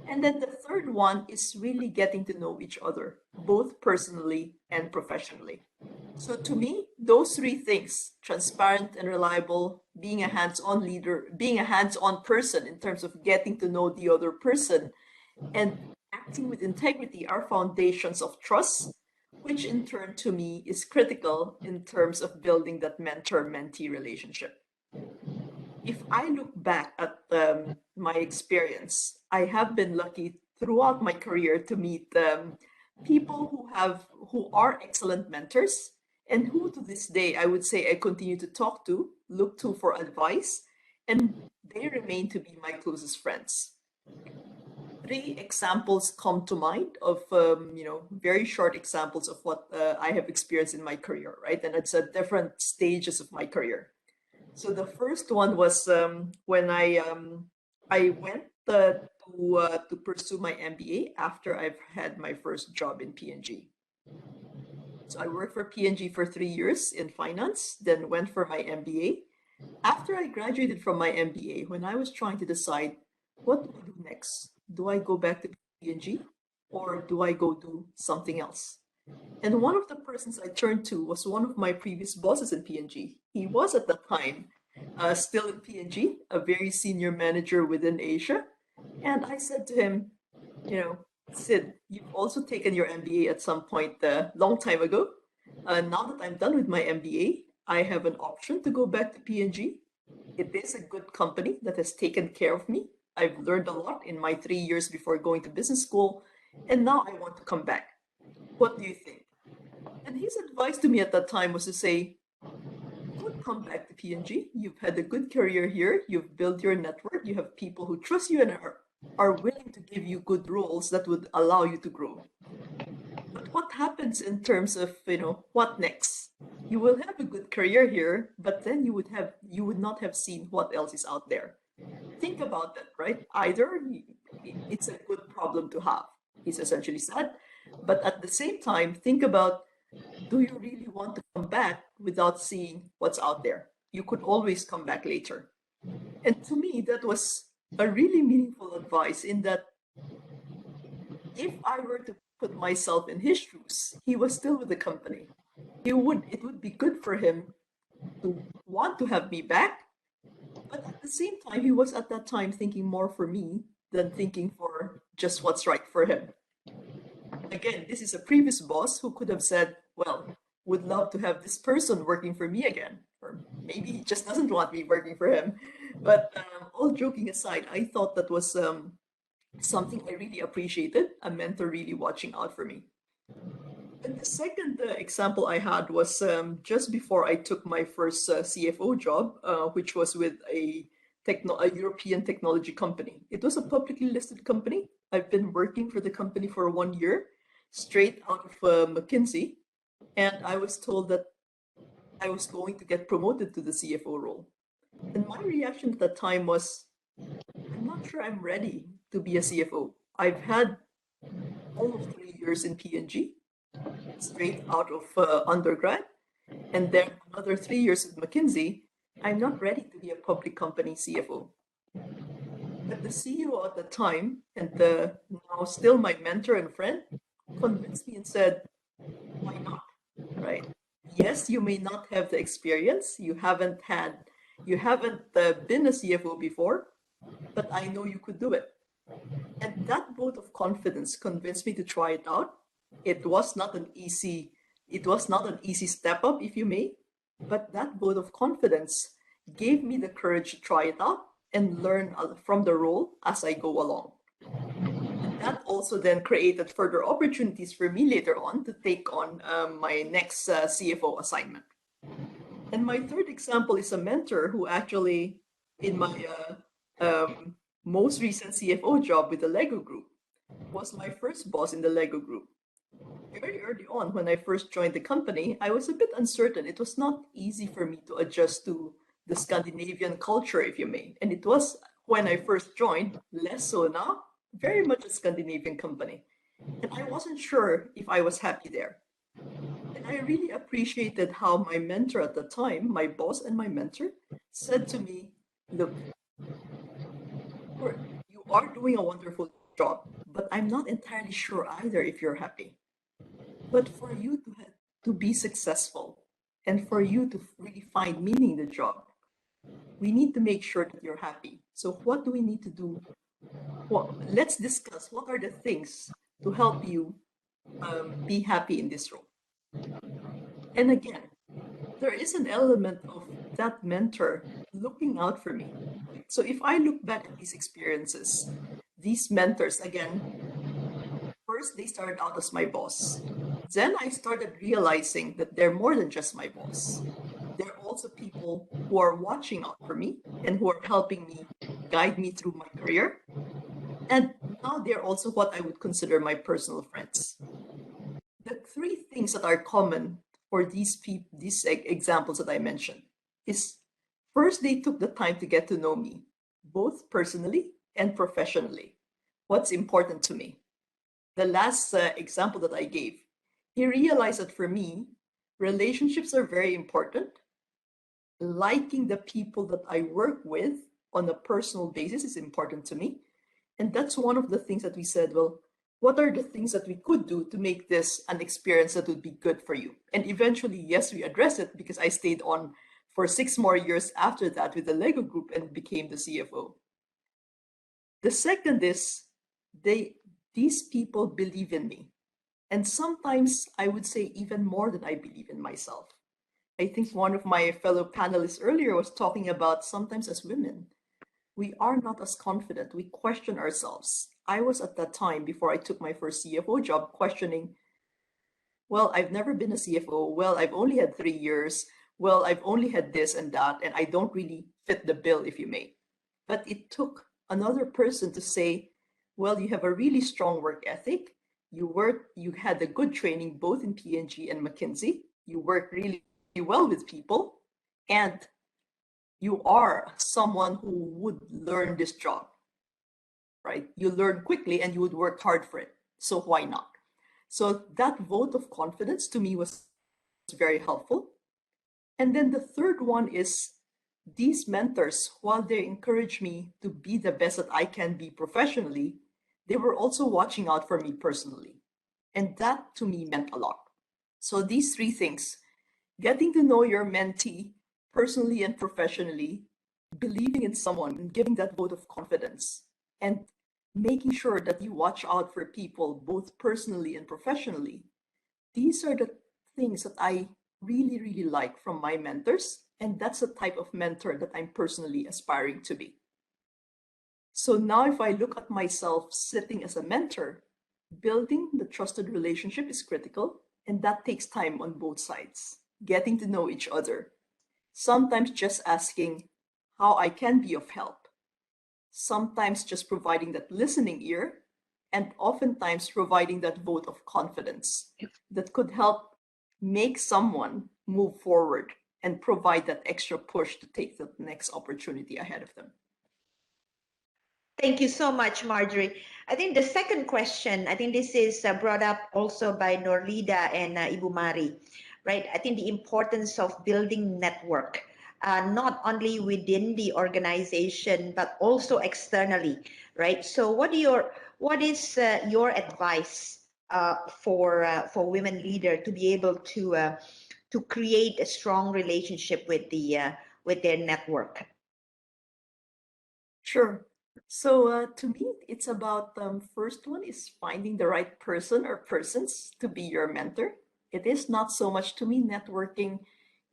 And then the third one is really getting to know each other, both personally and professionally. So to me, those three things, transparent and reliable, being a hands-on leader, being a hands-on person in terms of getting to know the other person, and acting with integrity are foundations of trust, which in turn to me is critical in terms of building that mentor-mentee relationship. If I look back at my experience, I have been lucky throughout my career to meet people who are excellent mentors and who to this day I would say I continue to talk to, look to for advice, and they remain to be my closest friends. Three examples come to mind of very short examples of what I have experienced in my career, right? And it's at different stages of my career. So the first one was when I went to pursue my MBA after I've had my first job in P&G. So I worked for P&G for 3 years in finance, then went for my MBA. After I graduated from my MBA, when I was trying to decide what do I do next, do I go back to P&G or do I go do something else? And one of the persons I turned to was one of my previous bosses in P&G. He was at that time still in P&G, a very senior manager within Asia. And I said to him, Sid, you've also taken your MBA at some point a long time ago. Now that I'm done with my MBA, I have an option to go back to P&G. It is a good company that has taken care of me. I've learned a lot in my 3 years before going to business school, and now I want to come back. What do you think? And his advice to me at that time was to say, don't come back to P&G. You've had a good career here. You've built your network. You have people who trust you and are willing to give you good roles that would allow you to grow. But what happens in terms of, what next? You will have a good career here, but then you would not have seen what else is out there. Think about that, right? Either it's a good problem to have, he's essentially said, but at the same time, think about, do you really want to come back without seeing what's out there? You could always come back later. And to me, that was a really meaningful advice in that if I were to put myself in his shoes, he was still with the company. It would be good for him to want to have me back, but at the same time, he was at that time thinking more for me than thinking for just what's right for him. Again, this is a previous boss who could have said, well, would love to have this person working for me again. Or maybe he just doesn't want me working for him. But all joking aside, I thought that was something I really appreciated, a mentor really watching out for me. And the second example I had was just before I took my first CFO job, which was with a European technology company. It was a publicly listed company. I've been working for the company for 1 year, straight out of McKinsey, and I was told that I was going to get promoted to the CFO role. And my reaction at that time was, I'm not sure I'm ready to be a CFO. I've had almost 3 years in P&G, straight out of undergrad, and then another 3 years with McKinsey. I'm not ready to be a public company CFO. But the CEO at the time, and now still my mentor and friend, convinced me and said, why not? Right? Yes, you may not have the experience. You haven't been a CFO before, but I know you could do it. And that vote of confidence convinced me to try it out. It was not an easy, it was not an easy step up, if you may, but that vote of confidence gave me the courage to try it out and learn from the role as I go along. And that also then created further opportunities for me later on to take on my next CFO assignment. And my third example is a mentor who actually, in my most recent CFO job with the Lego Group, was my first boss in the Lego Group. Very early on, when I first joined the company, I was a bit uncertain. It was not easy for me to adjust to the Scandinavian culture, if you may. And it was, when I first joined, less so now, very much a Scandinavian company. And I wasn't sure if I was happy there. And I really appreciated how my mentor at the time, my boss and my mentor, said to me, look, you are doing a wonderful job, but I'm not entirely sure either if you're happy. But for you to be successful and for you to really find meaning in the job, we need to make sure that you're happy. So what do we need to do? Well, let's discuss what are the things to help you be happy in this role. And again, there is an element of that mentor looking out for me. So if I look back at these experiences, these mentors, again, first they started out as my boss. Then I started realizing that they're more than just my boss. They're also people who are watching out for me and who are helping me guide me through my career. And now they're also what I would consider my personal friends. The three things that are common for these examples that I mentioned is first, they took the time to get to know me, both personally and professionally. What's important to me? The last example that I gave, he realized that for me, relationships are very important. Liking the people that I work with on a personal basis is important to me. And that's one of the things that we said, well, what are the things that we could do to make this an experience that would be good for you? And eventually, yes, we addressed it because I stayed on for 6 more years after that with the Lego Group and became the CFO. The second is these people believe in me. And sometimes I would say even more than I believe in myself. I think one of my fellow panelists earlier was talking about sometimes as women, we are not as confident. We question ourselves. I was at that time, before I took my first CFO job, questioning, well, I've never been a CFO. Well, I've only had 3 years. Well, I've only had this and that, and I don't really fit the bill, if you may. But it took another person to say, well, you have a really strong work ethic. You had a good training both in P&G and McKinsey. You work really well with people, and you are someone who would learn this job, right? You learn quickly and you would work hard for it. So why not? So that vote of confidence to me was very helpful. And then the third one is these mentors, while they encourage me to be the best that I can be professionally, they were also watching out for me personally. And that to me meant a lot. So these three things, getting to know your mentee personally and professionally, believing in someone and giving that vote of confidence, and making sure that you watch out for people both personally and professionally. These are the things that I really, really like from my mentors. And that's the type of mentor that I'm personally aspiring to be. So now if I look at myself sitting as a mentor, building the trusted relationship is critical, and that takes time on both sides. Getting to know each other. Sometimes just asking how I can be of help. Sometimes just providing that listening ear, and oftentimes providing that vote of confidence that could help make someone move forward and provide that extra push to take the next opportunity ahead of them. Thank you so much, Marjorie. I think the second question, I think this is brought up also by Norlida and Ibu Mari, right? I think the importance of building network, not only within the organization, but also externally, right? So what is your advice for women leader to be able to create a strong relationship with their network? Sure. So to me, it's about first one is finding the right person or persons to be your mentor. It is not so much to me, networking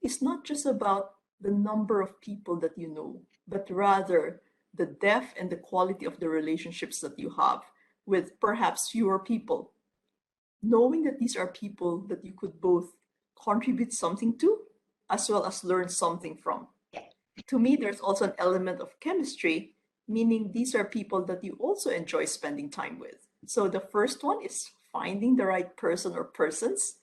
is not just about the number of people that you know, but rather the depth and the quality of the relationships that you have with perhaps fewer people. Knowing that these are people that you could both contribute something to as well as learn something from. To me, there's also an element of chemistry, meaning these are people that you also enjoy spending time with. So the first one is finding the right person or persons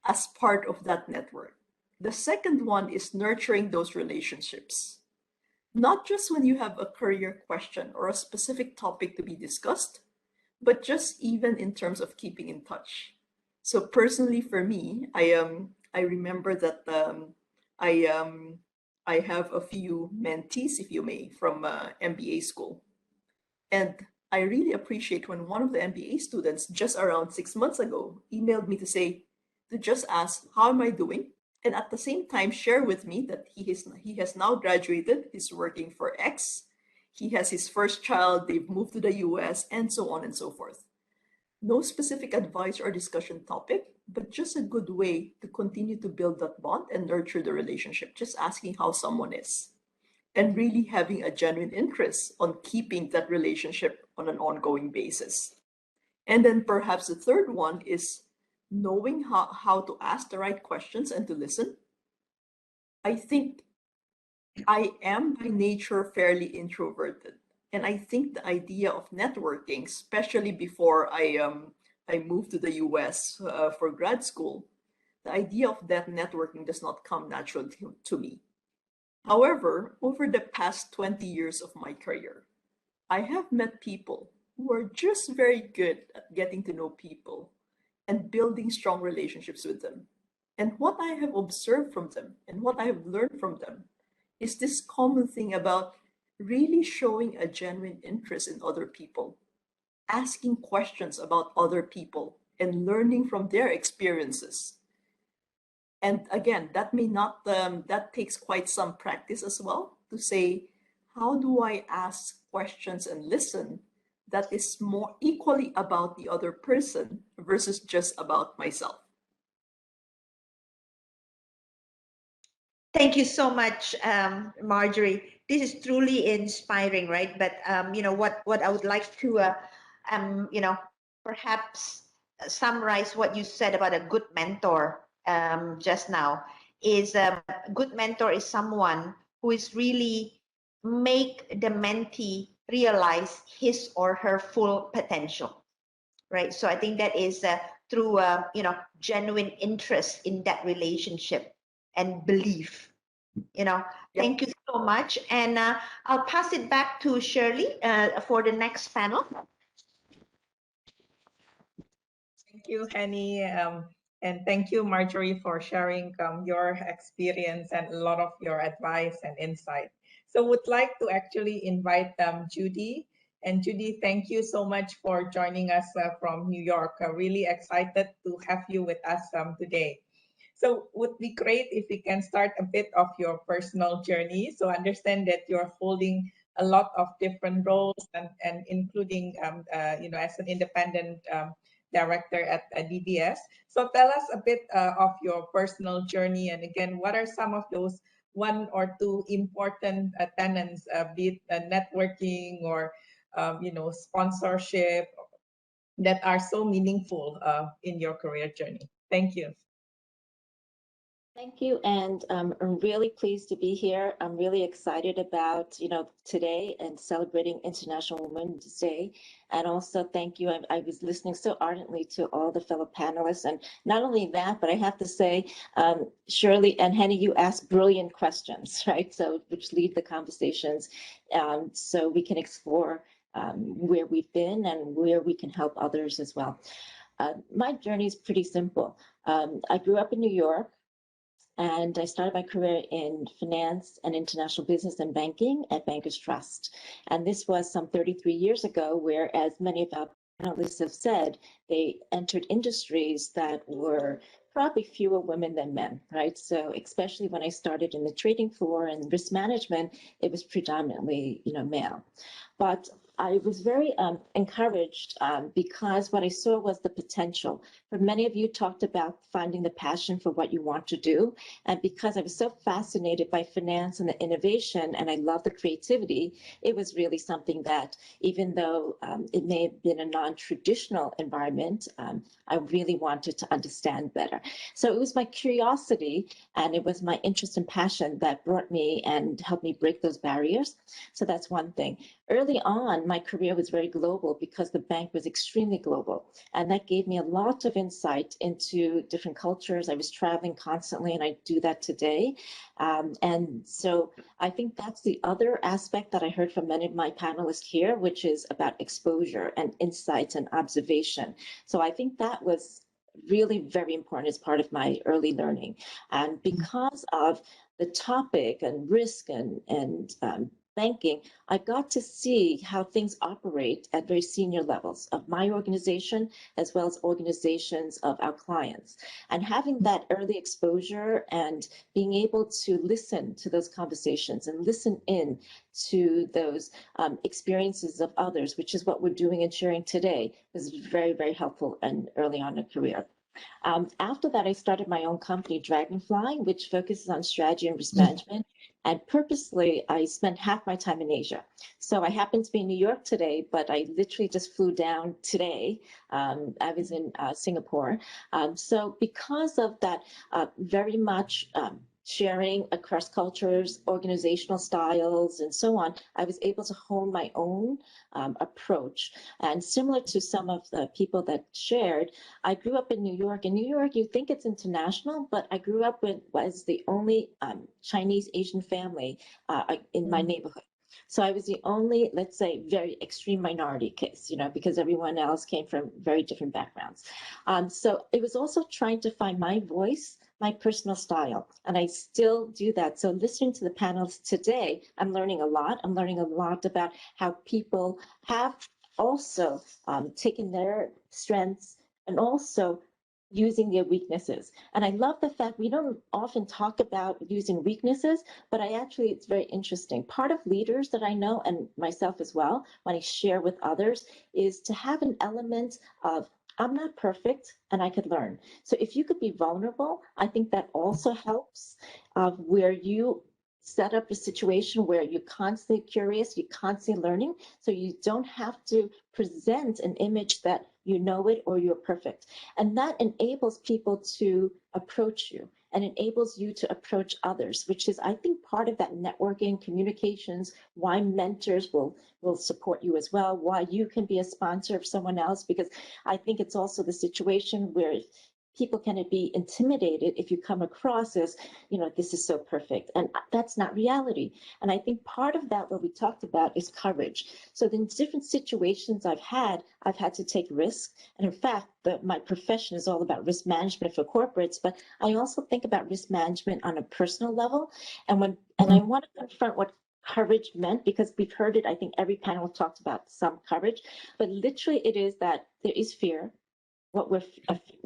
as part of that network. The second one is nurturing those relationships. Not just when you have a career question or a specific topic to be discussed, but just even in terms of keeping in touch. So personally, for me, I remember that I I have a few mentees, if you may, from MBA school, and I really appreciate when one of the MBA students just around 6 months ago emailed me to say to just ask how am I doing, and at the same time share with me that he has now graduated, he's working for X, he has his first child, they've moved to the US, and so on and so forth. No specific advice or discussion topic, but just a good way to continue to build that bond and nurture the relationship, just asking how someone is and really having a genuine interest on keeping that relationship on an ongoing basis. And then perhaps the third one is knowing how to ask the right questions and to listen. I think I am by nature fairly introverted. And I think the idea of networking, especially before I moved to the US for grad school, the idea of that networking does not come naturally to me. However, over the past 20 years of my career, I have met people who are just very good at getting to know people and building strong relationships with them. And what I have observed from them and what I have learned from them is this common thing about really showing a genuine interest in other people, asking questions about other people, and learning from their experiences. And again, that may not, that takes quite some practice as well to say, how do I ask questions and listen that is more equally about the other person versus just about myself? Thank you so much, Marjorie. This is truly inspiring, right? But what I would like to, perhaps summarize what you said about a good mentor just now is a good mentor is someone who is really make the mentee realize his or her full potential, right? So I think that is through genuine interest in that relationship and belief. Yep. Thank you so much, and I'll pass it back to Shirley for the next panel. Thank you, Henny. And thank you, Marjorie, for sharing your experience and a lot of your advice and insight. So would like to actually invite Judy. And Judy, thank you so much for joining us from New York. Really excited to have you with us today. So would be great if we can start a bit of your personal journey. So understand that you're holding a lot of different roles and including, as an independent director at DBS. So tell us a bit of your personal journey. And again, what are some of those one or two important tenets, be it networking or, sponsorship that are so meaningful in your career journey? Thank you. Thank you, and I'm really pleased to be here. I'm really excited about, today and celebrating International Women's Day. And also thank you. I was listening so ardently to all the fellow panelists. And not only that, but I have to say, Shirley and Henny, you ask brilliant questions, right? So which lead the conversations so we can explore where we've been and where we can help others as well. My journey is pretty simple. I grew up in New York. And I started my career in finance and international business and banking at Bankers Trust. And this was some 33 years ago, where, as many of our panelists have said, they entered industries that were probably fewer women than men, right? So especially when I started in the trading floor and risk management, it was predominantly, male. But I was very encouraged because what I saw was the potential. For many of you talked about finding the passion for what you want to do. And because I was so fascinated by finance and the innovation, and I love the creativity, it was really something that, even though it may have been a non-traditional environment, I really wanted to understand better. So it was my curiosity and it was my interest and passion that brought me and helped me break those barriers. So that's one thing. Early on, my career was very global because the bank was extremely global. And that gave me a lot of insight into different cultures. I was traveling constantly, and I do that today. And so I think that's the other aspect that I heard from many of my panelists here, which is about exposure and insights and observation. So I think that was really very important as part of my early learning. And because of the topic and risk and banking, I got to see how things operate at very senior levels of my organization, as well as organizations of our clients. And having that early exposure and being able to listen to those conversations and listen in to those experiences of others, which is what we're doing and sharing today, was very, very helpful and early on in a career. After that, I started my own company, Dragonfly, which focuses on strategy and risk management. And purposely, I spent half my time in Asia. So I happen to be in New York today, but I literally just flew down today. I was in Singapore. So because of that, very much sharing across cultures, organizational styles, and so on, I was able to hone my own approach. And similar to some of the people that shared, I grew up in New York. In New York, you think it's international, but I grew up with was the only Chinese Asian family in my neighborhood. So I was the only, let's say, very extreme minority case, because everyone else came from very different backgrounds. So it was also trying to find my voice, my personal style, and I still do that. So listening to the panels today, I'm learning a lot. I'm learning a lot about how people have also taken their strengths and also using their weaknesses. And I love the fact we don't often talk about using weaknesses, but it's very interesting. Part of leaders that I know, and myself as well, when I share with others, is to have an element of, I'm not perfect and I could learn. So if you could be vulnerable, I think that also helps where you set up a situation where you're constantly curious, you're constantly learning, so you don't have to present an image that you know it or you're perfect. And that enables people to approach you and enables you to approach others, which is, I think, part of that networking, communications, why mentors will support you as well, why you can be a sponsor of someone else, because I think it's also the situation where people can be intimidated if you come across as, this is so perfect. And that's not reality. And I think part of that, what we talked about, is courage. So in different situations I've had to take risks. And in fact, my profession is all about risk management for corporates, but I also think about risk management on a personal level. And I want to confront what courage meant, because we've heard it, I think every panel talked about some courage, but literally it is that there is fear. What we're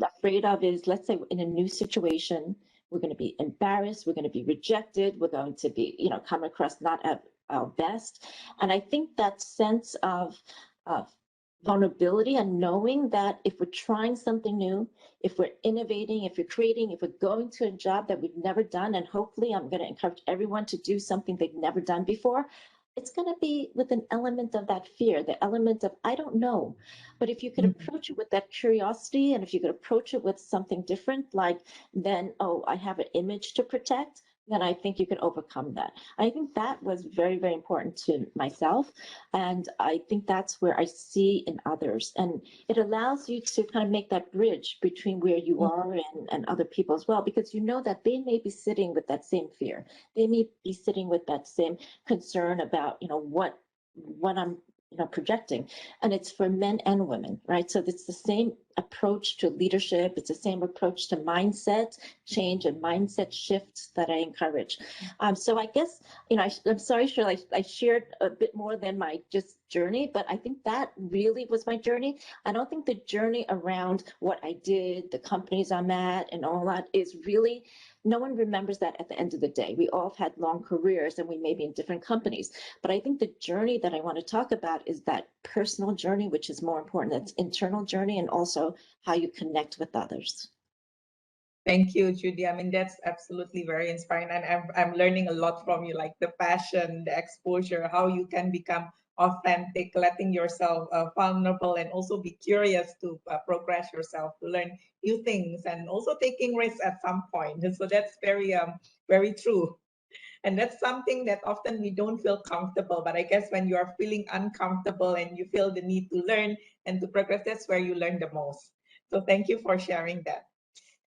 afraid of is, let's say, in a new situation, we're going to be embarrassed, we're going to be rejected, we're going to be, come across not at our best. And I think that sense of vulnerability and knowing that if we're trying something new, if we're innovating, if we're creating, if we're going to a job that we've never done, and hopefully I'm going to encourage everyone to do something they've never done before, it's going to be with an element of that fear, the element of, I don't know. But if you could approach it with that curiosity, and if you could approach it with something different, like then, oh, I have an image to protect, then I think you could overcome that. I think that was very, very important to myself. And I think that's where I see in others. And it allows you to kind of make that bridge between where you are and other people as well, because you know that they may be sitting with that same fear. They may be sitting with that same concern about, what I'm projecting. And it's for men and women, right? So it's the same approach to leadership. It's the same approach to mindset change and mindset shifts that I encourage. So I guess, I'm sorry, Shirley, I shared a bit more than my just journey, but I think that really was my journey. I don't think the journey around what I did, the companies I'm at and all that is really, no one remembers that at the end of the day. We all have had long careers and we may be in different companies. But I think the journey that I want to talk about is that personal journey, which is more important. That's internal journey and also how you connect with others. Thank you, Judy. I mean, that's absolutely very inspiring. And I'm learning a lot from you, like the passion, the exposure, how you can become authentic, letting yourself vulnerable, and also be curious to progress yourself, to learn new things, and also taking risks at some point. And so that's very true. And that's something that often we don't feel comfortable. But I guess when you are feeling uncomfortable and you feel the need to learn and to progress, that's where you learn the most. So thank you for sharing that.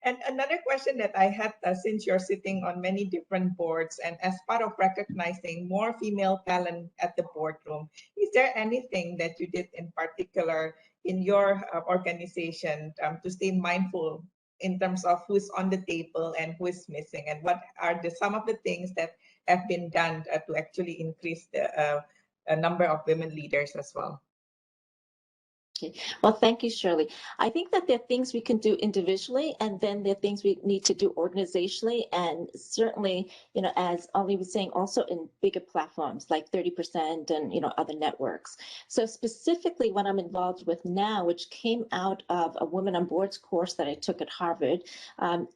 And another question that I had, since you're sitting on many different boards and as part of recognizing more female talent at the boardroom, is there anything that you did in particular in your organization to stay mindful in terms of who's on the table and who is missing? And what are some of the things that have been done to actually increase the number of women leaders as well? Okay. Well, thank you, Shirley. I think that there are things we can do individually, and then there are things we need to do organizationally, and certainly, as Ali was saying, also in bigger platforms like 30% and, other networks. So specifically what I'm involved with now, which came out of a Women on Boards course that I took at Harvard,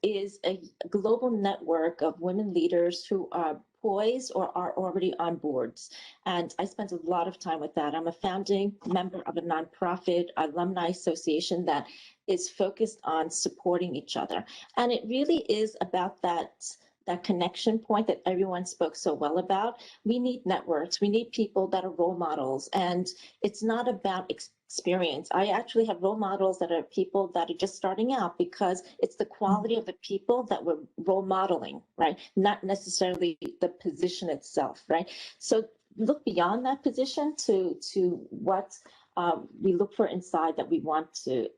is a global network of women leaders who are poised or are already on boards. And I spent a lot of time with that. I'm a founding member of a nonprofit alumni association that is focused on supporting each other. And it really is about that connection point that everyone spoke so well about. We need networks. We need people that are role models. And it's not about experience. I actually have role models that are people that are just starting out because it's the quality of the people that we're role modeling, right? Not necessarily the position itself, right? So look beyond that position to what we look for inside that we want to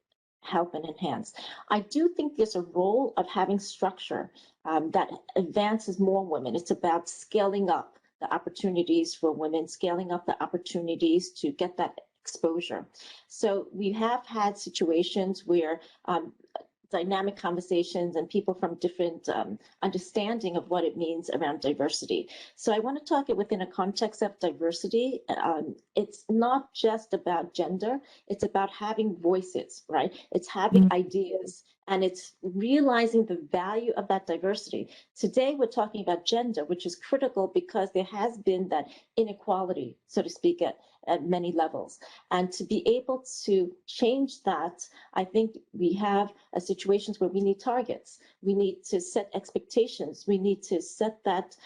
help and enhance. I do think there's a role of having structure that advances more women. It's about scaling up the opportunities for women, scaling up the opportunities to get that exposure. So we have had situations where dynamic conversations and people from different understanding of what it means around diversity. So I want to talk it within a context of diversity. It's not just about gender, it's about having voices, right? It's having ideas and it's realizing the value of that diversity. Today, we're talking about gender, which is critical because there has been that inequality, so to speak, at many levels. And to be able to change that, I think we have situations where we need targets. We need to set expectations. We need to set that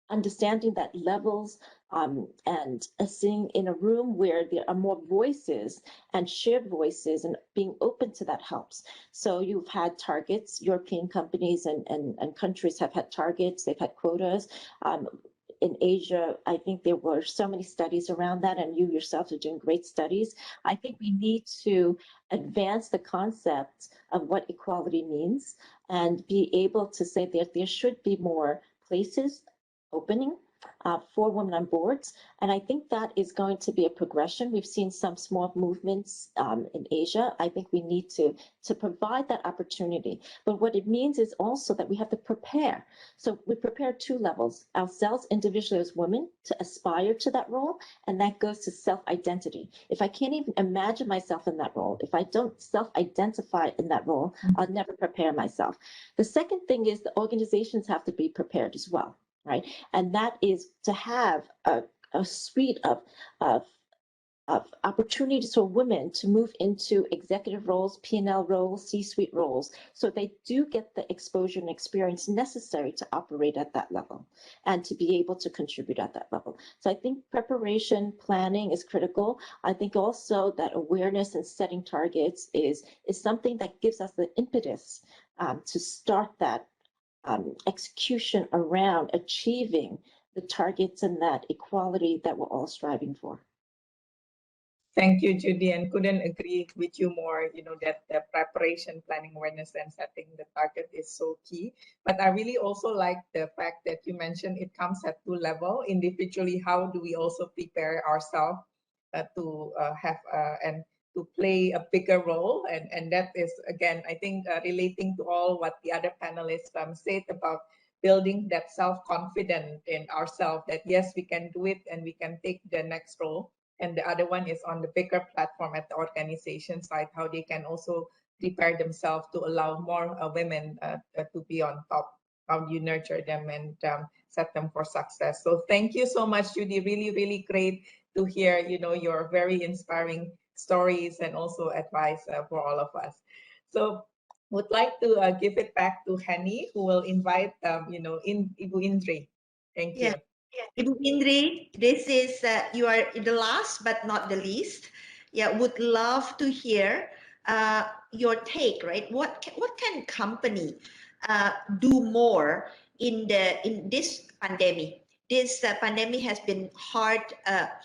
understanding that levels and sitting in a room where there are more voices and shared voices and being open to that helps. So you've had targets, European companies and countries have had targets, they've had quotas. In Asia, I think there were so many studies around that, and you yourself are doing great studies. I think we need to advance the concept of what equality means and be able to say that there should be more places opening for women on boards. And I think that is going to be a progression. We've seen some small movements in Asia. I think we need to provide that opportunity. But what it means is also that we have to prepare. So we prepare two levels, ourselves individually as women to aspire to that role, and that goes to self-identity. If I can't even imagine myself in that role, if I don't self-identify in that role, I'll never prepare myself. The second thing is the organizations have to be prepared as well. Right, and that is to have a suite of opportunities for women to move into executive roles, P&L roles, C-suite roles, so they do get the exposure and experience necessary to operate at that level and to be able to contribute at that level. So I think preparation, planning is critical. I think also that awareness and setting targets is something that gives us the impetus to start that execution around achieving the targets and that equality that we're all striving for. Thank you, Judy, and couldn't agree with you more. You know that the preparation, planning, awareness, and setting the target is so key. But I really also like the fact that you mentioned it comes at two level. Individually, how do we also prepare ourselves to have and to play a bigger role? And that is again, I think, relating to all what the other panelists said about building that self confidence in ourselves. That yes, we can do it, and we can take the next role, and the other one is on the bigger platform at the organization side, how they can also prepare themselves to allow more women to be on top. How do you nurture them and set them for success? So thank you so much, Judy. Really, really great to hear, you know, your very inspiring stories and also advice for all of us. So would like to give it back to Henny, who will invite, Ibu Indri. Thank Yeah. you. Ibu Indri, this is you are the last but not the least. Yeah, would love to hear your take. Right, what can company do more in this pandemic? This pandemic has been hard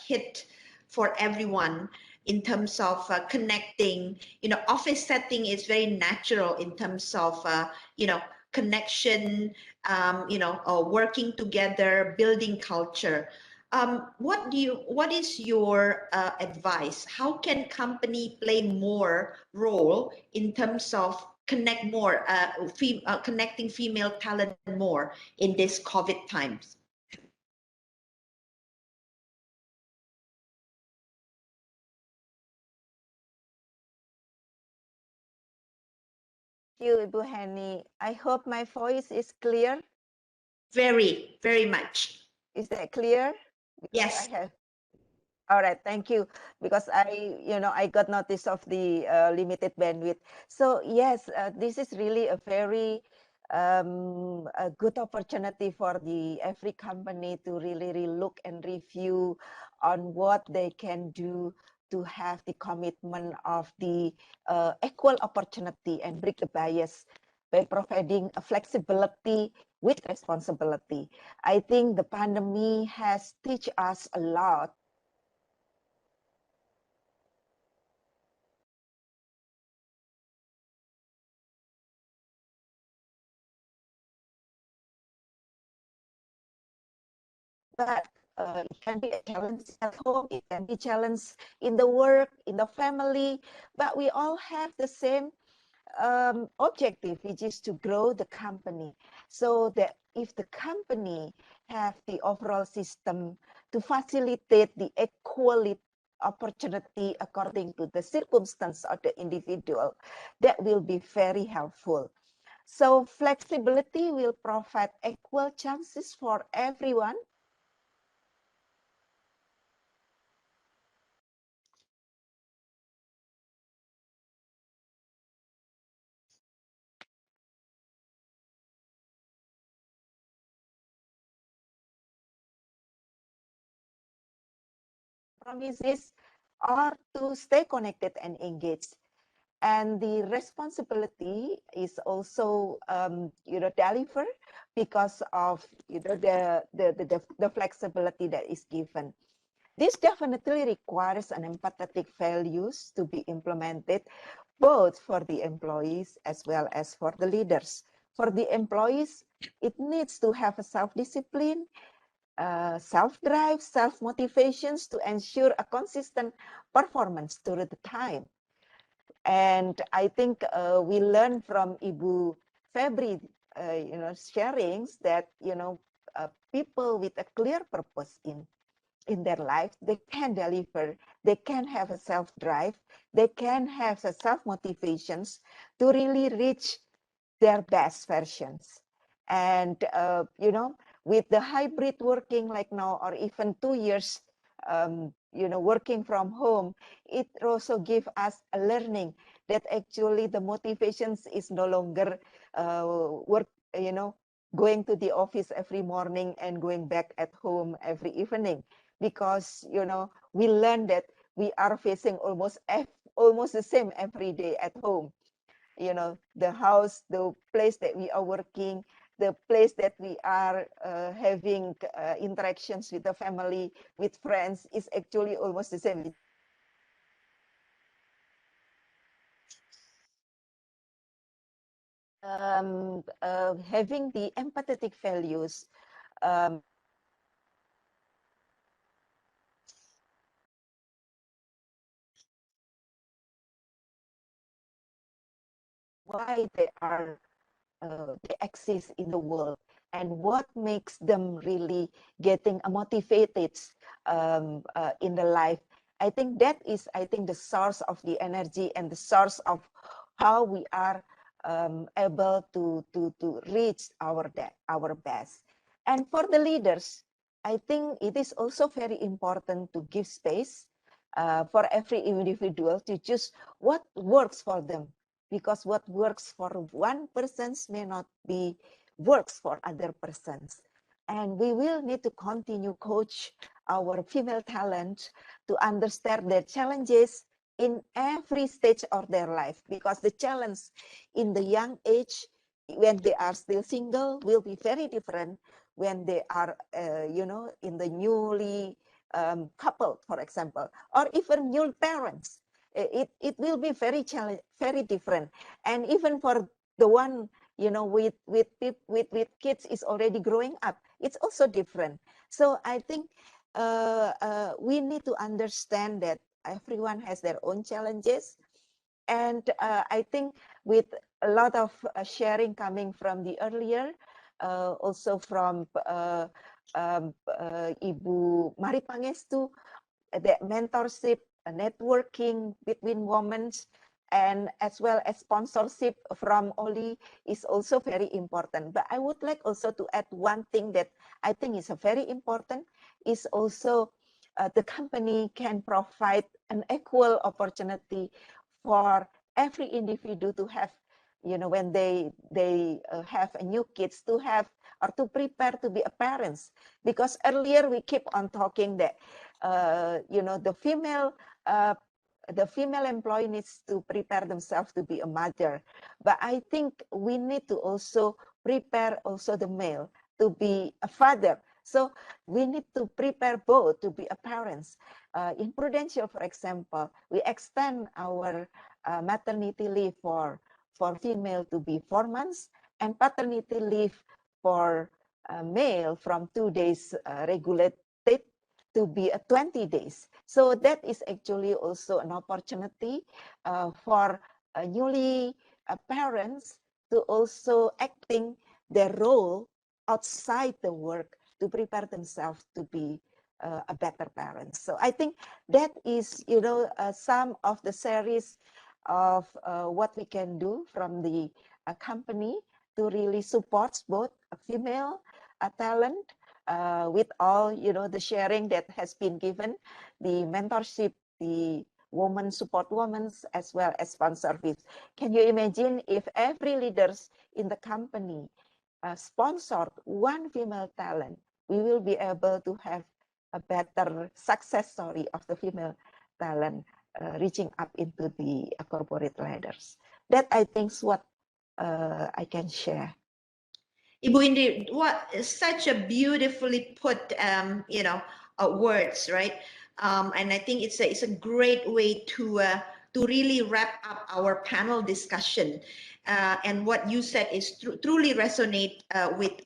hit for everyone in terms of connecting. You know, office setting is very natural in terms of connection, working together, building culture. What is your advice? How can company play more role in terms of connecting female talent more in this COVID times? You, Ibu Henny. I hope my voice is clear. Very, very much. Is that clear? Because Yes. I have. All right, thank you. Because I got notice of the limited bandwidth. So yes, this is really a very a good opportunity for the every company to really look and review on what they can do to have the commitment of the equal opportunity and break the bias by providing a flexibility with responsibility. I think the pandemic has teach us a lot. But it can be a challenge at home, it can be challenge in the work, in the family, but we all have the same objective, which is to grow the company. So that if the company have the overall system to facilitate the equality opportunity according to the circumstance of the individual, that will be very helpful. So flexibility will provide equal chances for everyone. Promises are to stay connected and engaged. And the responsibility is also, deliver because of the flexibility that is given. This definitely requires an empathetic values to be implemented both for the employees as well as for the leaders. For the employees, it needs to have a self-discipline, self-drive, self-motivations to ensure a consistent performance through the time. And I think we learned from Ibu Febri, sharings that, people with a clear purpose in their life, they can deliver, they can have a self-drive, they can have a self-motivations to really reach their best versions. And, with the hybrid working like now, or even 2 years, working from home, it also give us a learning that actually the motivations is no longer work, going to the office every morning and going back at home every evening, because, we learned that we are facing almost the same every day at home. The house, the place that we are working, the place that we are having interactions with the family, with friends is actually almost the same. having the empathetic values, um, why they exist in the world and what makes them really getting motivated in the life. I think that is, I think, the source of the energy and the source of how we are able to reach our best. And for the leaders, I think it is also very important to give space for every individual to choose what works for them, because what works for one person may not be works for other persons. And we will need to continue coach our female talent to understand their challenges in every stage of their life, because the challenge in the young age when they are still single will be very different when they are in the newly coupled, for example, or even new parents. It will be very different. And even for the one with kids is already growing up, it's also different. So I think we need to understand that everyone has their own challenges. And I think with a lot of sharing coming from the earlier, also from Ibu Mari Pangestu, the mentorship, networking between women, and as well as sponsorship from Oli is also very important. But I would like also to add one thing that I think is very important, is also the company can provide an equal opportunity for every individual to have, when they have a new kids, to have or to prepare to be a parents. Because earlier we keep on talking that the female employee needs to prepare themselves to be a mother, but I think we need to also prepare also the male to be a father. So we need to prepare both to be a parents. In Prudential, for example, we extend our maternity leave for female to be 4 months, and paternity leave for male from 2 days regulated to be 20 days. So that is actually also an opportunity for newly parents to also acting their role outside the work to prepare themselves to be a better parent. So I think that is, some of the series of what we can do from the company to really support both a female talent with all, the sharing that has been given, the mentorship, the women support women, as well as fund service. Can you imagine if every leaders in the company sponsored one female talent, we will be able to have a better success story of the female talent reaching up into the corporate ladders. That I think is what I can share. Ibu Indi, what such a beautifully put, words, right? And I think it's a great way to really wrap up our panel discussion. And what you said is truly resonate with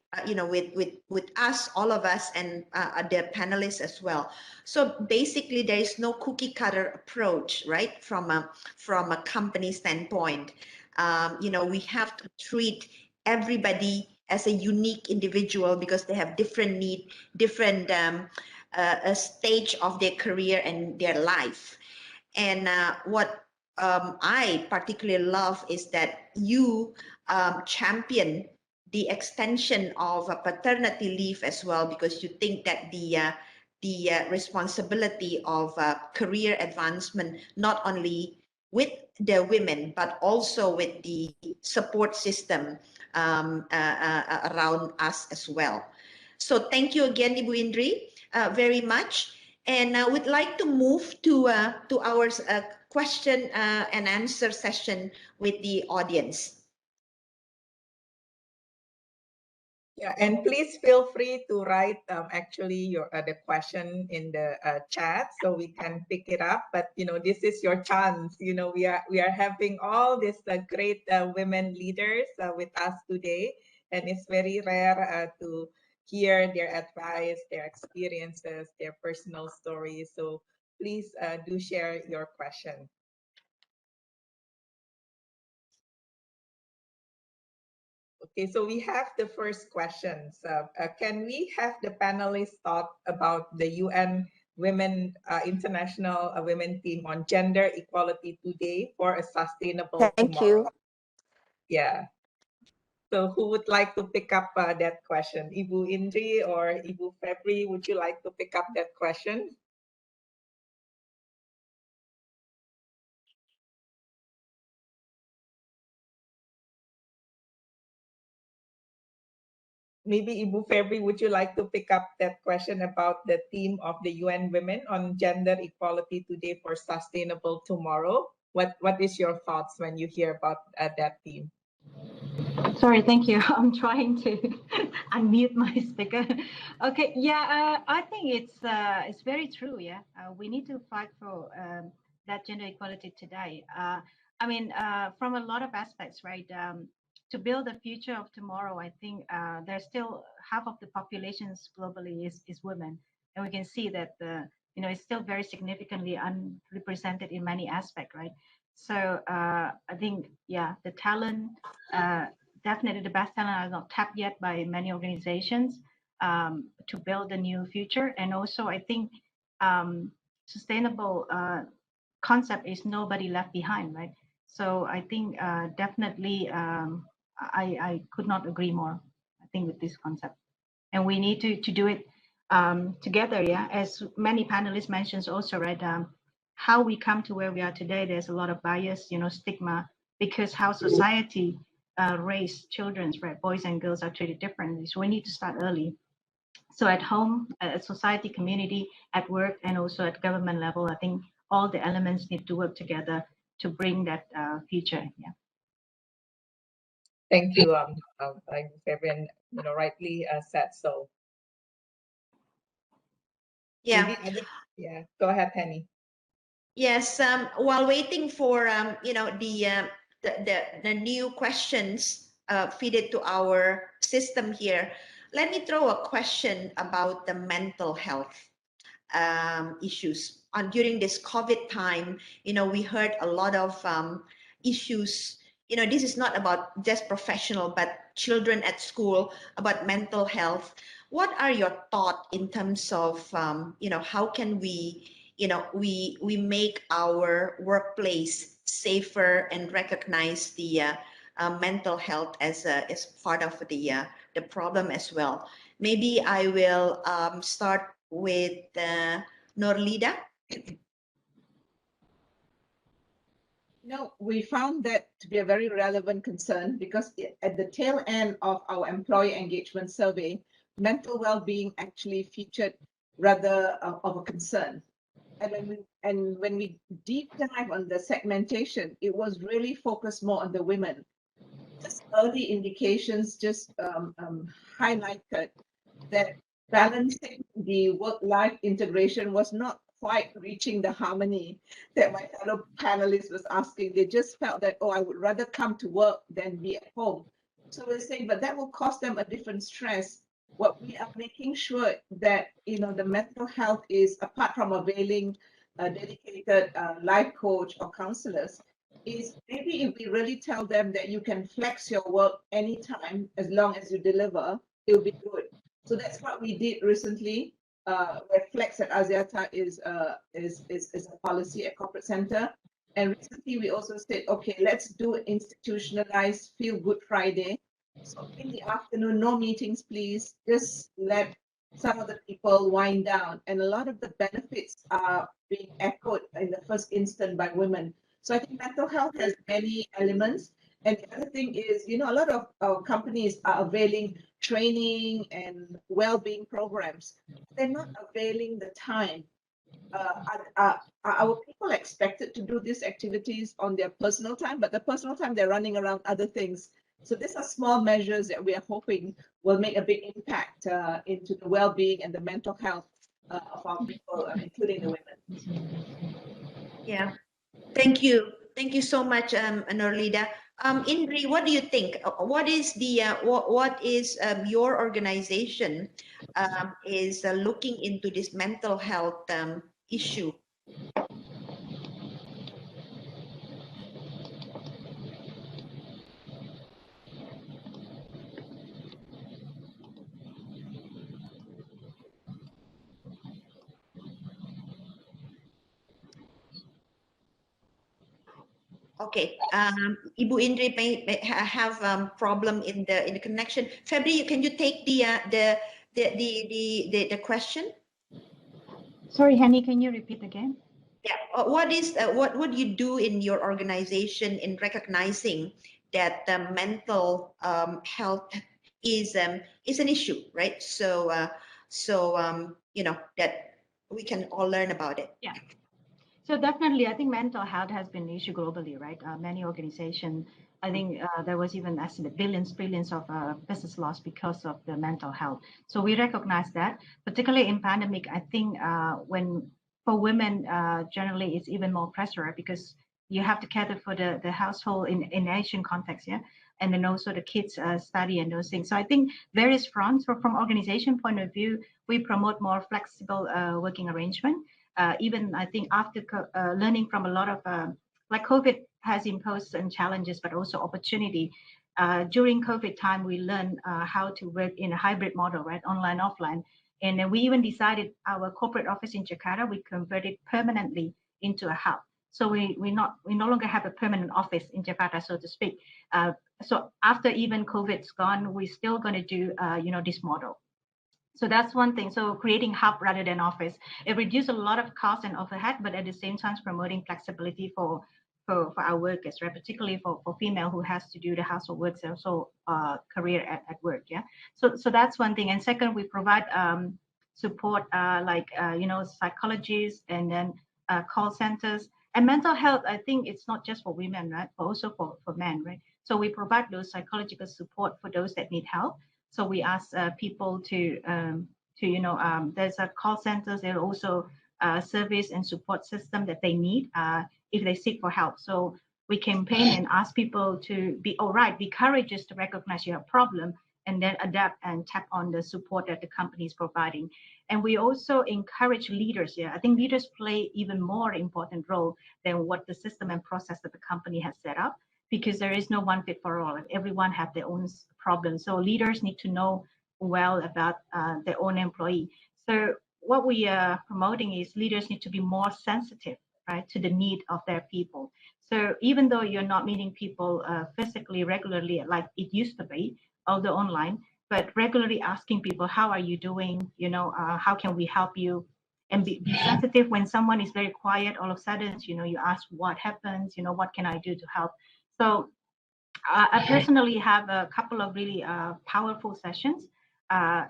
with us, all of us, and the panelists as well. So basically, there is no cookie cutter approach, right? From a company standpoint, we have to treat everybody as a unique individual because they have different need, different stage of their career and their life. And what I particularly love is that you champion the extension of a paternity leave as well, because you think that the responsibility of career advancement not only with the women but also with the support system around us as well. So thank you again, Ibu Indri, very much. And we'd like to move to our question and answer session with the audience. Yeah, and please feel free to write actually your the question in the chat so we can pick it up. But this is your chance. We are having all these great women leaders with us today, and it's very rare to hear their advice, their experiences, their personal stories. So please do share your question. Okay, so we have the first questions. Can we have the panelists talk about the UN Women International Women Team on gender equality today for a sustainable Thank tomorrow? you. Yeah. So who would like to pick up that question? Ibu Indri or Ibu Febri, would you like to pick up that question? Maybe Ibu Febri, would you like to pick up that question about the theme of the UN Women on gender equality today for sustainable tomorrow? What is your thoughts when you hear about that theme? Sorry, thank you. I'm trying to unmute my speaker. Okay, yeah, I think it's very true. Yeah, we need to fight for that gender equality today. I mean, from a lot of aspects, right? To build the future of tomorrow, I think there's still half of the populations globally is women, and we can see that it's still very significantly unrepresented in many aspects, right? So I think, yeah, the talent. Definitely the best talent are not tapped yet by many organizations to build a new future. And also, I think sustainable concept is nobody left behind, right? So I think definitely I could not agree more, I think, with this concept. And we need to do it together, yeah? As many panelists mentioned also, right? How we come to where we are today, there's a lot of bias, stigma, because how society raise children, right? Boys and girls are treated differently. So we need to start early. So at home, at society, community, at work, and also at government level, I think all the elements need to work together to bring that future. Yeah. Thank you, Fabian. Rightly said so. Yeah. Maybe yeah. Go ahead, Penny. Yes. While waiting for the new questions feed it to our system here, let me throw a question about the mental health issues. During this COVID time, we heard a lot of issues. This is not about just professional, but children at school, about mental health. What are your thoughts in terms of, how can we make our workplace safer and recognize the mental health as part of the problem as well? Maybe I will start with Norlida. No, we found that to be a very relevant concern because at the tail end of our employee engagement survey, mental well-being actually featured rather of a concern. And when we deep dive on the segmentation, it was really focused more on the women. Just early indications just highlighted that balancing the work-life integration was not quite reaching the harmony that my fellow panelists was asking. They just felt that, oh, I would rather come to work than be at home. So we're saying, but that will cause them a different stress. What we are making sure that, the mental health is, apart from availing a dedicated life coach or counselors, is maybe if we really tell them that you can flex your work anytime as long as you deliver, it'll be good. So that's what we did recently, where Flex at Axiata is a policy at Corporate Center. And recently we also said, okay, let's do institutionalized Feel Good Friday. So in the afternoon, no meetings, please. Just let some of the people wind down. And a lot of the benefits are being echoed in the first instance by women. So I think mental health has many elements. And the other thing is, a lot of companies are availing training and well-being programs. They're not availing the time. Are our people expected to do these activities on their personal time? But the personal time, they're running around other things. So these are small measures that we are hoping will make a big impact into the well-being and the mental health of our people, including the women. Yeah. Thank you. Thank you so much, Norlida. Indri, what do you think? What is the what is your organization is looking into this mental health issue? Okay, Ibu Indri may have problem in the connection. Febri, can you take the question? Sorry, Henny, can you repeat again? Yeah. What is what would you do in your organization in recognizing that mental health is an issue, right? So you know that we can all learn about it. Yeah. So definitely, I think mental health has been an issue globally, right? Many organizations, I think there was even estimate billions of business loss because of the mental health. So we recognize that, particularly in pandemic. I think when for women, generally it's even more pressure because you have to cater for the household in Asian context, yeah, and then also the kids study and those things. So I think various fronts. From organization point of view, we promote more flexible working arrangement. Even I think after learning from a lot of like COVID has imposed some challenges, but also opportunity. During COVID time, we learned how to work in a hybrid model, right, online, offline, and then we even decided our corporate office in Jakarta we converted permanently into a hub. So we no longer have a permanent office in Jakarta, so to speak. So after even COVID's gone, we're still going to do this model. So that's one thing. So creating hub rather than office, it reduces a lot of cost and overhead, but at the same time promoting flexibility for our workers, right? Particularly for female who has to do the household work, also career at work. Yeah. So that's one thing. And second, we provide support like psychologists and then call centers and mental health. I think it's not just for women, right? But also for men, right? So we provide those psychological support for those that need help. So we ask people to there's a call centers. There are also service and support system that they need if they seek for help. So we campaign and ask people to be all right, be courageous to recognize you have a problem and then adapt and tap on the support that the company is providing. And we also encourage leaders here. I think leaders play even more important role than what the system and process that the company has set up, because there is no one fit for all. Everyone have their own problems. So leaders need to know well about their own employee. So what we are promoting is leaders need to be more sensitive, right, to the need of their people. So even though you're not meeting people physically regularly like it used to be, although online, but regularly asking people, how are you doing? How can we help you? And be sensitive when someone is very quiet, all of a sudden, you ask what happens, what can I do to help? So I personally have a couple of really powerful sessions.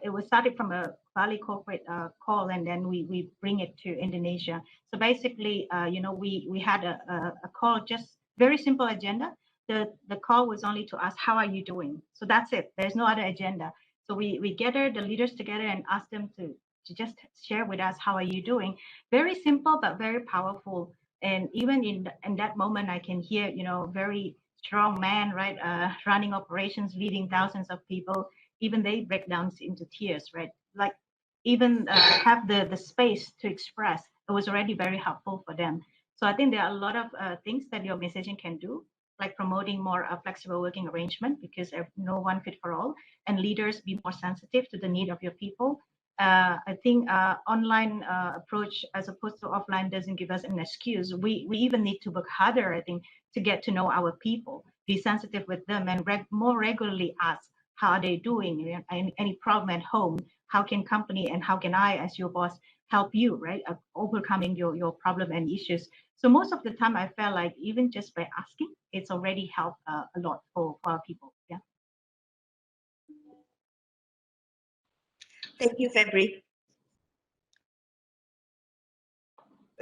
It was started from a Bali corporate call, and then we bring it to Indonesia. So basically, we had a call, just very simple agenda. The call was only to ask, how are you doing? So that's it. There's no other agenda. So we gather the leaders together and ask them to just share with us, how are you doing? Very simple, but very powerful. And even in that moment, I can hear, very strong man, right? Running operations, leading thousands of people, even they break down into tears, right? Like even have the space to express. It was already very helpful for them. So I think there are a lot of things that the organization can do, like promoting more flexible working arrangement, because no one fit for all, and leaders be more sensitive to the need of your people. I think online approach as opposed to offline doesn't give us an excuse. We even need to work harder, I think, to get to know our people, be sensitive with them, and more regularly ask how are they doing, any problem at home, how can company and how can I as your boss help you, right, overcoming your problem and issues. So most of the time I felt like even just by asking, it's already helped a lot for our people. Yeah. Thank you, Febri.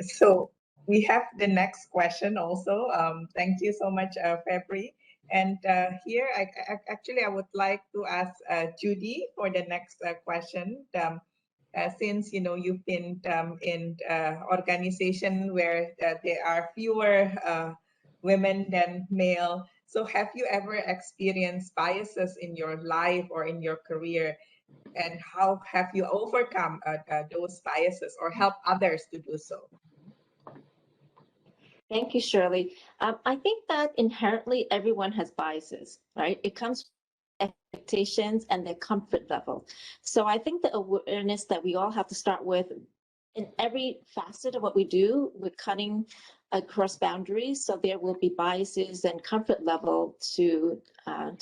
So we have the next question also. Thank you so much, Febri. And here, actually, I would like to ask Judy for the next question. Since you've been in organization where there are fewer women than male, so have you ever experienced biases in your life or in your career, and how have you overcome those biases or help others to do so? Thank you, Shirley. I think that inherently everyone has biases, right? It comes from expectations and their comfort level. So I think the awareness that we all have to start with in every facet of what we do, we're cutting across boundaries. So there will be biases and comfort level to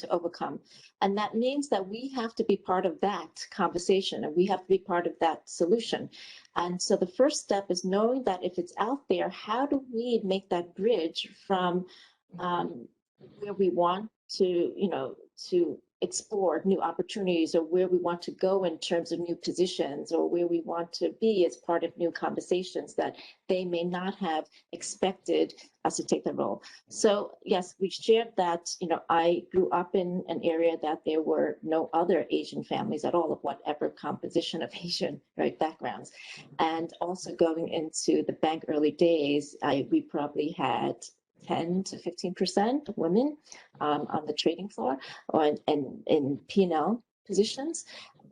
overcome. And that means that we have to be part of that conversation and we have to be part of that solution. And so the first step is knowing that if it's out there, how do we make that bridge from where we want to explore new opportunities, or where we want to go in terms of new positions, or where we want to be as part of new conversations that they may not have expected us to take the role. So yes, we shared that, I grew up in an area that there were no other Asian families at all of whatever composition of Asian, right, backgrounds. And also going into the bank early days, we probably had 10 to 15% of women on the trading floor or in P&L positions,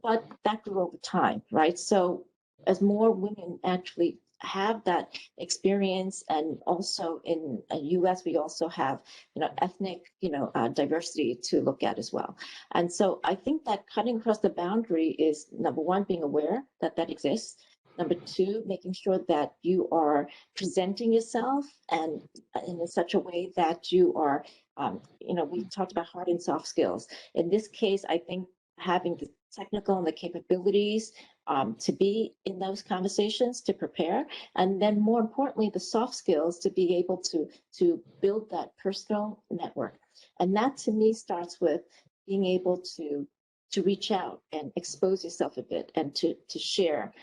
but that grew over time, right? So as more women actually have that experience, and also in the US, we also have, ethnic, diversity to look at as well. And so I think that cutting across the boundary is, number one, being aware that that exists. Number two, making sure that you are presenting yourself and in such a way that you are, we talked about hard and soft skills. In this case, I think having the technical and the capabilities to be in those conversations, to prepare, and then more importantly, the soft skills to be able to build that personal network. And that to me starts with being able to reach out and expose yourself a bit and to share,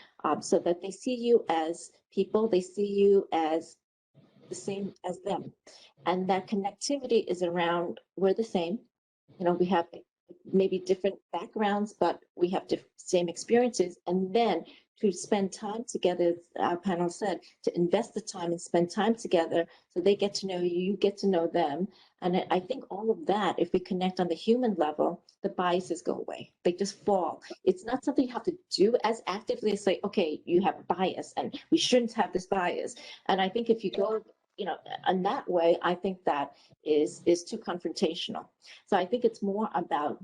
so that they see you as people, they see you as the same as them. And that connectivity is around, we're the same. We have maybe different backgrounds, but we have same experiences. And then to spend time together, as our panel said, to invest the time and spend time together so they get to know you, you get to know them. And I think all of that, if we connect on the human level, the biases go away. They just fall. It's not something you have to do as actively as say, okay, you have a bias and we shouldn't have this bias. And I think if you go, in that way, I think that is too confrontational. So I think it's more about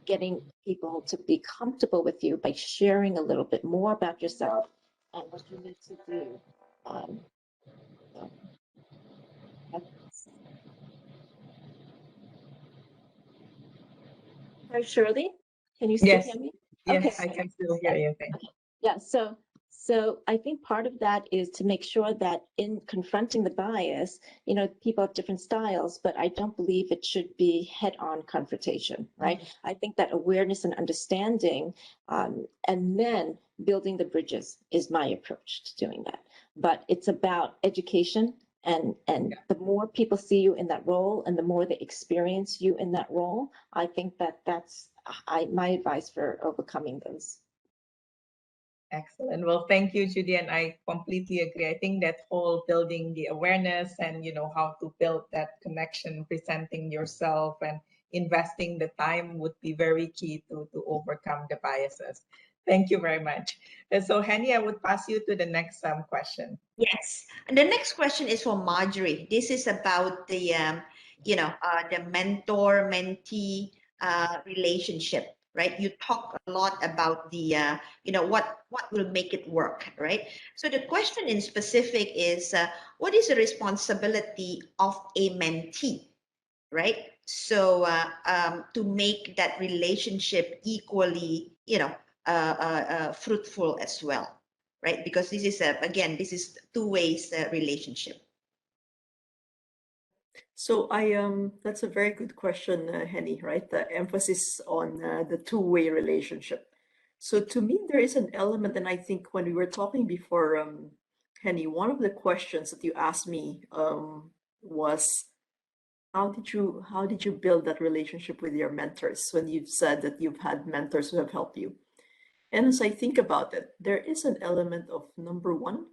getting people to be comfortable with you by sharing a little bit more about yourself and what you need to do. So Hi, Shirley, can you still hear Yes, me? yes, Okay. I can still hear you. Thank you. Yeah, so I think part of that is to make sure that in confronting the bias, people have different styles, but I don't believe it should be head-on confrontation, right? I think that awareness and understanding, and then building the bridges is my approach to doing that. But it's about education, and the more people see you in that role and the more they experience you in that role, I think that's my advice for overcoming those. Excellent. Well, thank you, Judy, and I completely agree. I think that whole building the awareness and how to build that connection, presenting yourself and investing the time would be very key to overcome the biases. Thank you very much. And so, Henny, I would pass you to the next question. Yes. And the next question is for Marjorie. This is about the mentor-mentee relationship, right? You talk a lot about the, what will make it work, right? So the question in specific is, what is the responsibility of a mentee, right? So to make that relationship equally, fruitful as well, right? Because this is again, this is two ways relationship. So that's a very good question, Henny, right? The emphasis on the two-way relationship. So to me, there is an element, and I think when we were talking before, Henny, one of the questions that you asked me was how did you build that relationship with your mentors when you've said that you've had mentors who have helped you? And as I think about it, there is an element of number one,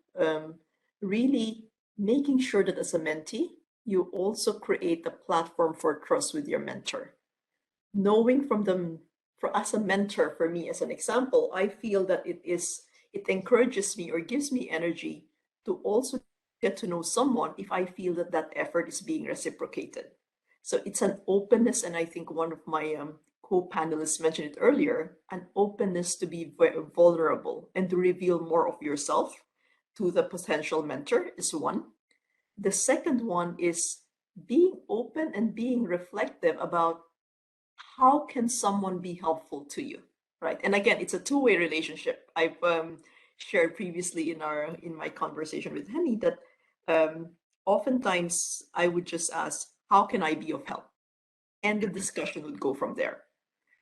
really making sure that as a mentee, you also create a platform for trust with your mentor. Knowing from them, for as a mentor, for me as an example, I feel that it encourages me or gives me energy to also get to know someone if I feel that that effort is being reciprocated. So it's an openness, and I think one of my co-panelists mentioned it earlier, an openness to be vulnerable and to reveal more of yourself to the potential mentor is one. The second one is being open and being reflective about how can someone be helpful to you, right? And again, it's a two-way relationship. I've shared previously in my conversation with Henny that oftentimes I would just ask, how can I be of help? And the discussion would go from there.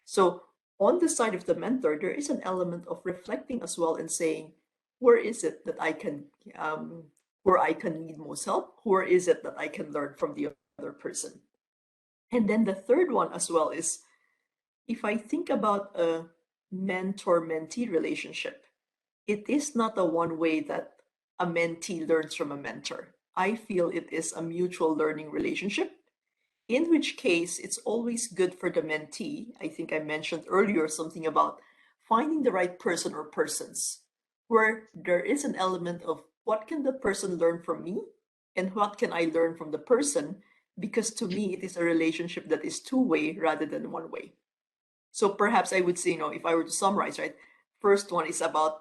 So on the side of the mentor, there is an element of reflecting as well and saying, where is it that where I can need most help? Where is it that I can learn from the other person? And then the third one as well is, if I think about a mentor-mentee relationship, it is not a one way that a mentee learns from a mentor. I feel it is a mutual learning relationship, in which case it's always good for the mentee. I think I mentioned earlier something about finding the right person or persons, where there is an element of what can the person learn from me and what can I learn from the person, because to me it is a relationship that is two-way rather than one way. So perhaps I would say, if I were to summarize, right, first one is about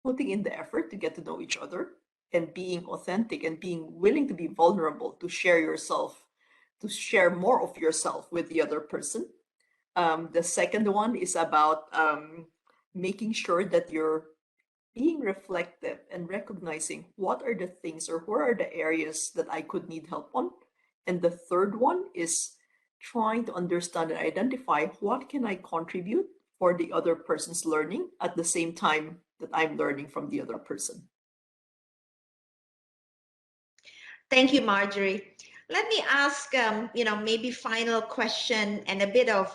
putting in the effort to get to know each other and being authentic and being willing to be vulnerable, to share yourself, to share more of yourself with the other person. The second one is about making sure that you're being reflective and recognizing what are the things or where are the areas that I could need help on. And the third one is trying to understand and identify what can I contribute for the other person's learning at the same time that I'm learning from the other person. Thank you, Marjorie. Let me ask, maybe final question and a bit of,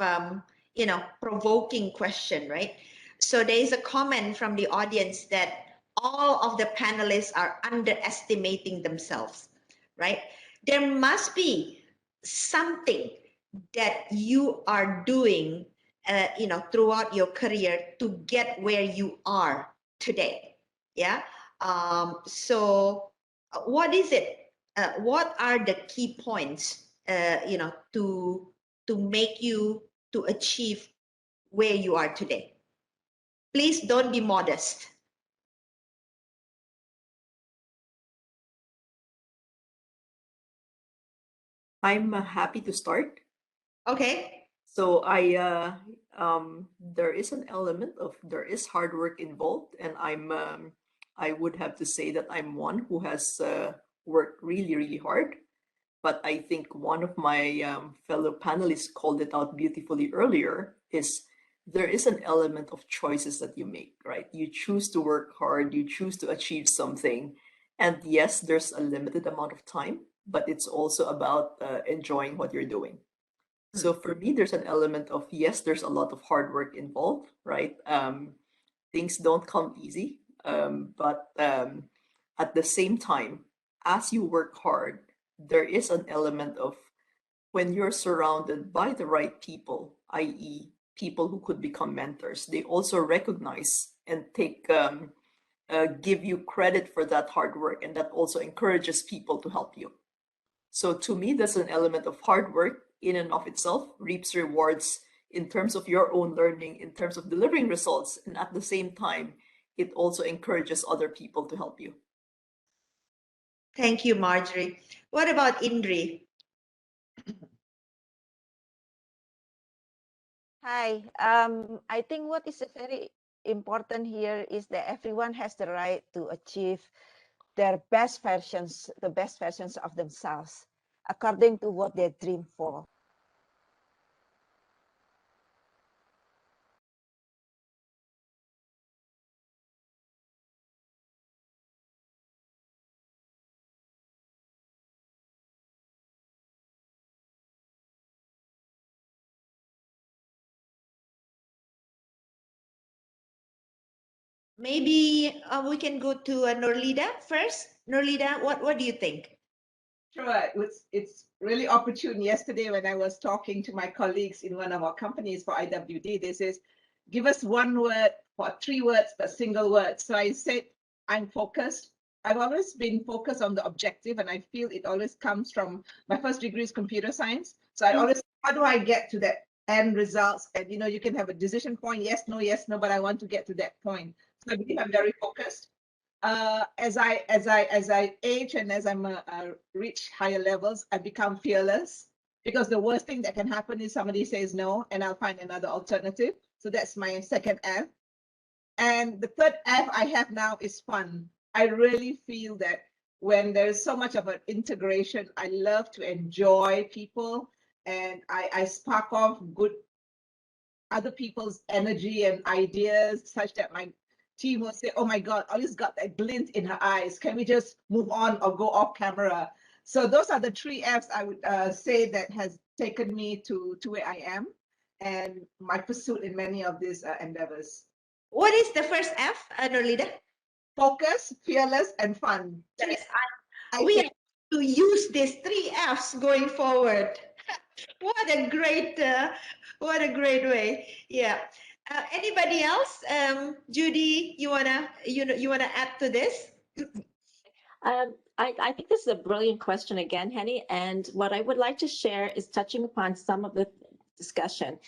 provoking question, right? So there is a comment from the audience that all of the panelists are underestimating themselves, right? There must be something that you are doing, throughout your career to get where you are today. Yeah. So what is it? What are the key points, to make you to achieve where you are today? Please don't be modest. I'm happy to start. Okay. So there is an element of, there is hard work involved, and I would have to say that I'm one who has worked really, really hard. But I think one of my fellow panelists called it out beautifully earlier, is there is an element of choices that you make, right? You choose to work hard, you choose to achieve something. And yes, there's a limited amount of time, but it's also about enjoying what you're doing. So for me, there's an element of, yes, there's a lot of hard work involved, right? Things don't come easy, but at the same time, as you work hard, there is an element of, when you're surrounded by the right people, i.e., people who could become mentors, they also recognize and give you credit for that hard work, and that also encourages people to help you. So to me, that's an element of hard work in and of itself, reaps rewards in terms of your own learning, in terms of delivering results, and at the same time, it also encourages other people to help you. Thank you, Marjorie. What about Indri? Hi. I think what is very important here is that everyone has the right to achieve their best versions, the best versions of themselves, according to what they dream for. Maybe we can go to Norlida first. Norlida, what do you think? Sure, it's really opportune. Yesterday, when I was talking to my colleagues in one of our companies for IWD, they says, give us one word for 3 words, but single word. So I said, I'm focused. I've always been focused on the objective, and I feel it always comes from my first degree is computer science. So I always, how do I get to that end results? And you can have a decision point, yes, no, but I want to get to that point. So I believe I'm very focused. As I age and as I'm reach higher levels, I become fearless, because the worst thing that can happen is somebody says no, and I'll find another alternative. So that's my second F. And the third F I have now is fun. I really feel that when there's so much of an integration, I love to enjoy people, and I spark off good other people's energy and ideas, such that my team will say, oh my God, Ollie's got that glint in her eyes. Can we just move on or go off camera? So those are the 3 Fs I would say that has taken me to where I am, and my pursuit in many of these endeavors. What is the first F, Norlida? Focus, fearless, and fun. Yes, we have to use these 3 Fs going forward. What a great way. Yeah. Anybody else? Judy, you wanna add to this? I think this is a brilliant question again, Henny. And what I would like to share is touching upon some of the discussion.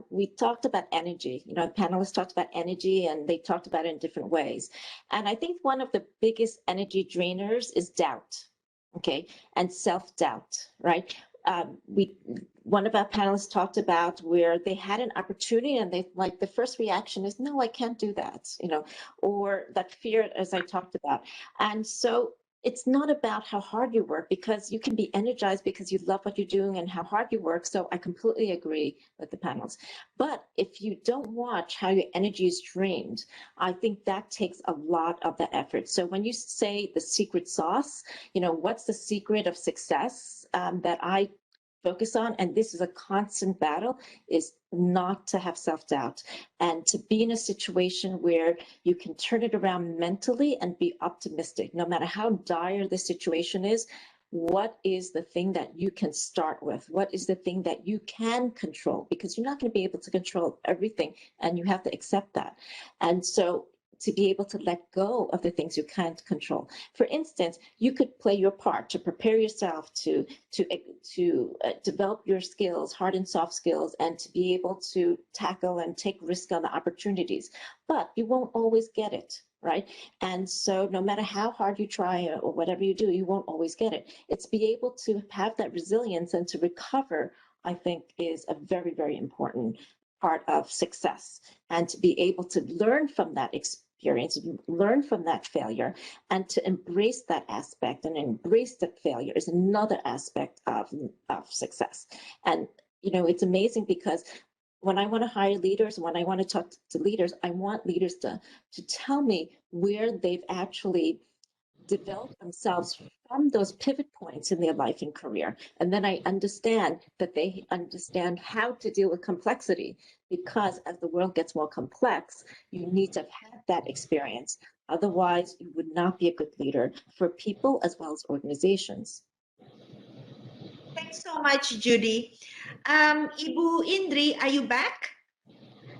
We talked about energy. Panelists talked about energy, and they talked about it in different ways. And I think one of the biggest energy drainers is doubt, okay, and self-doubt, right? One of our panelists talked about where they had an opportunity, and the first reaction is, no, I can't do that, or that fear, as I talked about. And so it's not about how hard you work, because you can be energized because you love what you're doing and how hard you work. So I completely agree with the panels. But if you don't watch how your energy is drained, I think that takes a lot of the effort. So when you say the secret sauce, what's the secret of success that I focus on, and this is a constant battle, is not to have self-doubt and to be in a situation where you can turn it around mentally and be optimistic. No matter how dire the situation is, what is the thing that you can start with? What is the thing that you can control? Because you're not going to be able to control everything, and you have to accept that. And so to be able to let go of the things you can't control. For instance, you could play your part to prepare yourself to develop your skills, hard and soft skills, and to be able to tackle and take risk on the opportunities. But you won't always get it, right? And so no matter how hard you try or whatever you do, you won't always get it. It's be able to have that resilience and to recover, I think, is a very, very important part of success, and to be able to learn from that experience, learn from that failure, and to embrace that aspect and embrace the failure is another aspect of success. And it's amazing, because when I want to hire leaders, when I want to talk to leaders, I want leaders to tell me where they've actually develop themselves from those pivot points in their life and career. And then I understand that they understand how to deal with complexity, because as the world gets more complex, you need to have had that experience. Otherwise, you would not be a good leader for people as well as organizations. Thanks so much, Judy. Ibu Indri, are you back?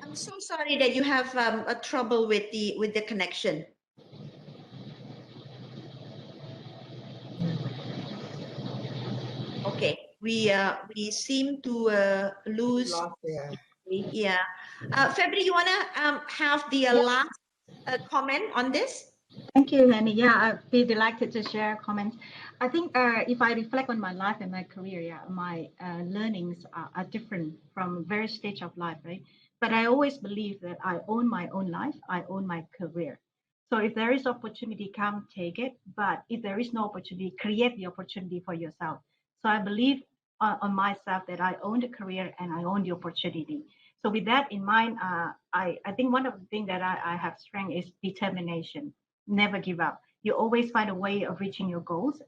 I'm so sorry that you have a trouble with the connection. Okay, we seem to lose. Yeah. Febri, you wanna have the last comment on this? Thank you, Henny. Yeah, I'd be delighted to share comments. I think if I reflect on my life and my career, yeah, my learnings are different from various stage of life, right? But I always believe that I own my own life, I own my career. So if there is opportunity, come take it. But if there is no opportunity, create the opportunity for yourself. So I believe on myself that I own the career and I own the opportunity. So with that in mind, I think one of the things that I have strength is determination. Never give up. You always find a way of reaching your goals.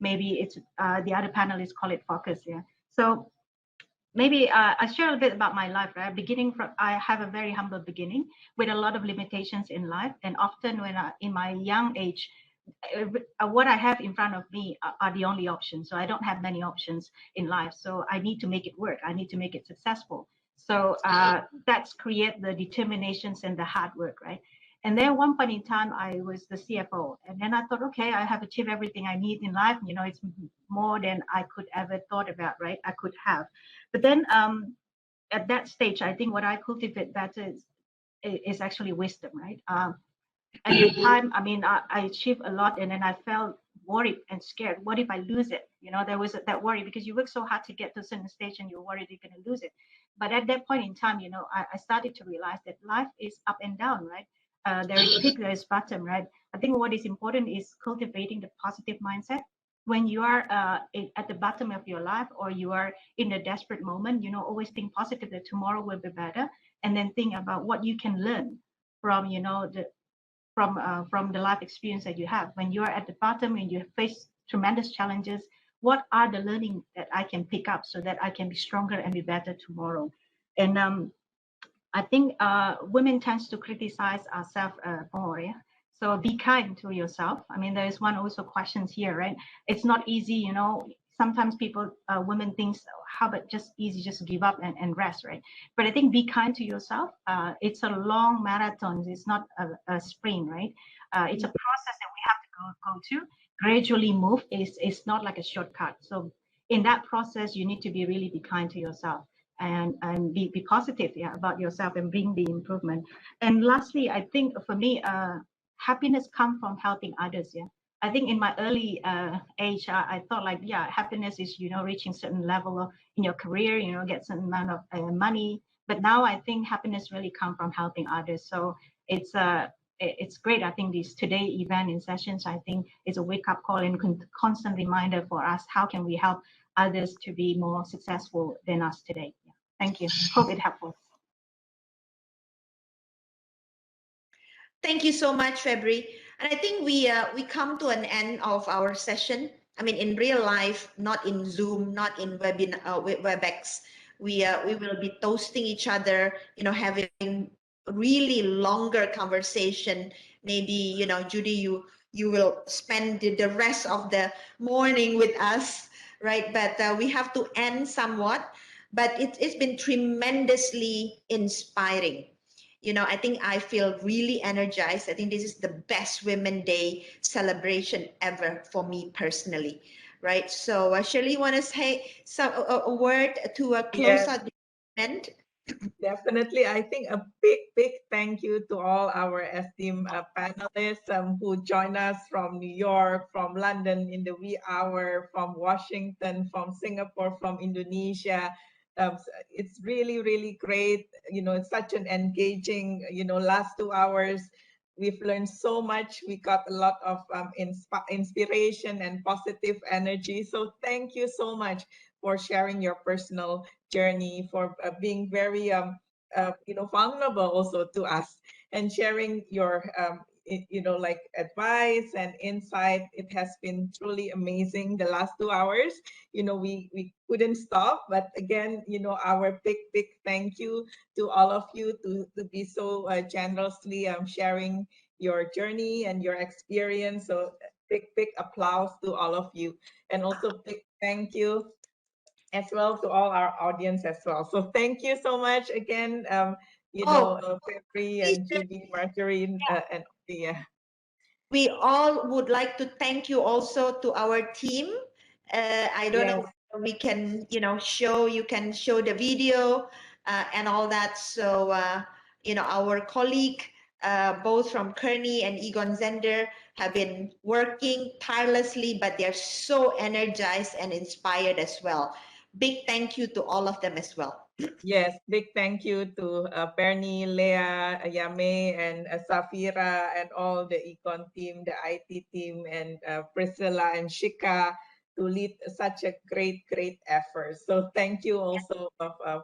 Maybe it's the other panelists call it focus. Yeah. So maybe I share a bit about my life, right? Beginning from, I have a very humble beginning with a lot of limitations in life. And often when in my young age, what I have in front of me are the only options. So I don't have many options in life. So I need to make it work. I need to make it successful. So that's create the determinations and the hard work, right? And then one point in time, I was the CFO. And then I thought, okay, I have achieved everything I need in life. You know, it's more than I could ever thought about, right? I could have. But then at that stage, I think what I cultivate better is actually wisdom, right? At the time, I mean, I achieved a lot, and then I felt worried and scared. What if I lose it? You know, there was that worry because you work so hard to get to a certain stage, and you're worried you're going to lose it. But at that point in time, you know, I started to realize that life is up and down, right? There is peak, there is bottom, right? I think what is important is cultivating the positive mindset. When you are at the bottom of your life, or you are in a desperate moment, you know, always think positive that tomorrow will be better, and then think about what you can learn from, you know, from the life experience that you have. When you are at the bottom and you face tremendous challenges, what are the learning that I can pick up so that I can be stronger and be better tomorrow? And I think women tends to criticize ourselves more. Yeah? So be kind to yourself. I mean, there is one also questions here, right? It's not easy, you know. Sometimes people, women thinks, how about just easy, just give up and rest, right? But I think be kind to yourself. It's a long marathon. It's not a sprint, right? It's a process that we have to go to. Gradually move. It's not like a shortcut. So in that process, you need to really be kind to yourself and be positive, yeah, about yourself and bring the improvement. And lastly, I think for me, happiness comes from helping others. Yeah, I think in my early age, I thought like, yeah, happiness is, you know, reaching certain level of, in your career, you know, get certain amount of money. But now I think happiness really comes from helping others. So it's great. I think this today event in sessions, I think is a wake up call and constant reminder for us. How can we help others to be more successful than us today? Yeah. Thank you. Hope it helpful. Thank you so much, February. And I think we come to an end of our session. I mean, in real life, not in Zoom, not in WebEx. We will be toasting each other. You know, having really longer conversation. Maybe, you know, Judy, you will spend the rest of the morning with us, right? But we have to end somewhat. But it's been tremendously inspiring. You know, I think I feel really energized. I think this is the best Women Day celebration ever for me personally, right? So, Shirley, you want to say some a word to close Yes. out the event? Definitely. I think a big thank you to all our esteemed panelists who join us from New York, from London in the wee hour, from Washington, from Singapore, from Indonesia. It's really great. You know, it's such an engaging, you know, last 2 hours. We've learned so much. We got a lot of inspiration and positive energy. So thank you so much for sharing your personal journey, for being very you know, vulnerable also to us, and sharing your you know, like advice and insight. It has been truly amazing the last 2 hours. You know, we couldn't stop, but again, you know, our big thank you to all of you to be so generously sharing your journey and your experience. So big applause to all of you, and also big thank you as well to all our audience as well. So thank you so much again, you know, Oh, February please, and Judy, Marjorie, and yeah. we all would like to thank you also to our team. I don't know Yes, whether we can, you know, you can show the video and all that. So, you know, our colleague, both from Kearney and Egon Zender, have been working tirelessly, but they're so energized and inspired as well. Big thank you to all of them as well. yes, big thank you to Perny, Leah, Yame, and Safira, and all the econ team, the IT team, and Priscilla and Shika to lead such a great effort. So thank you also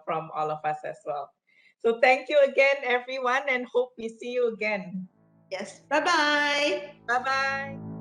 from all of us as well. So thank you again, everyone, and hope we see you again. Yes. Bye bye. Bye bye.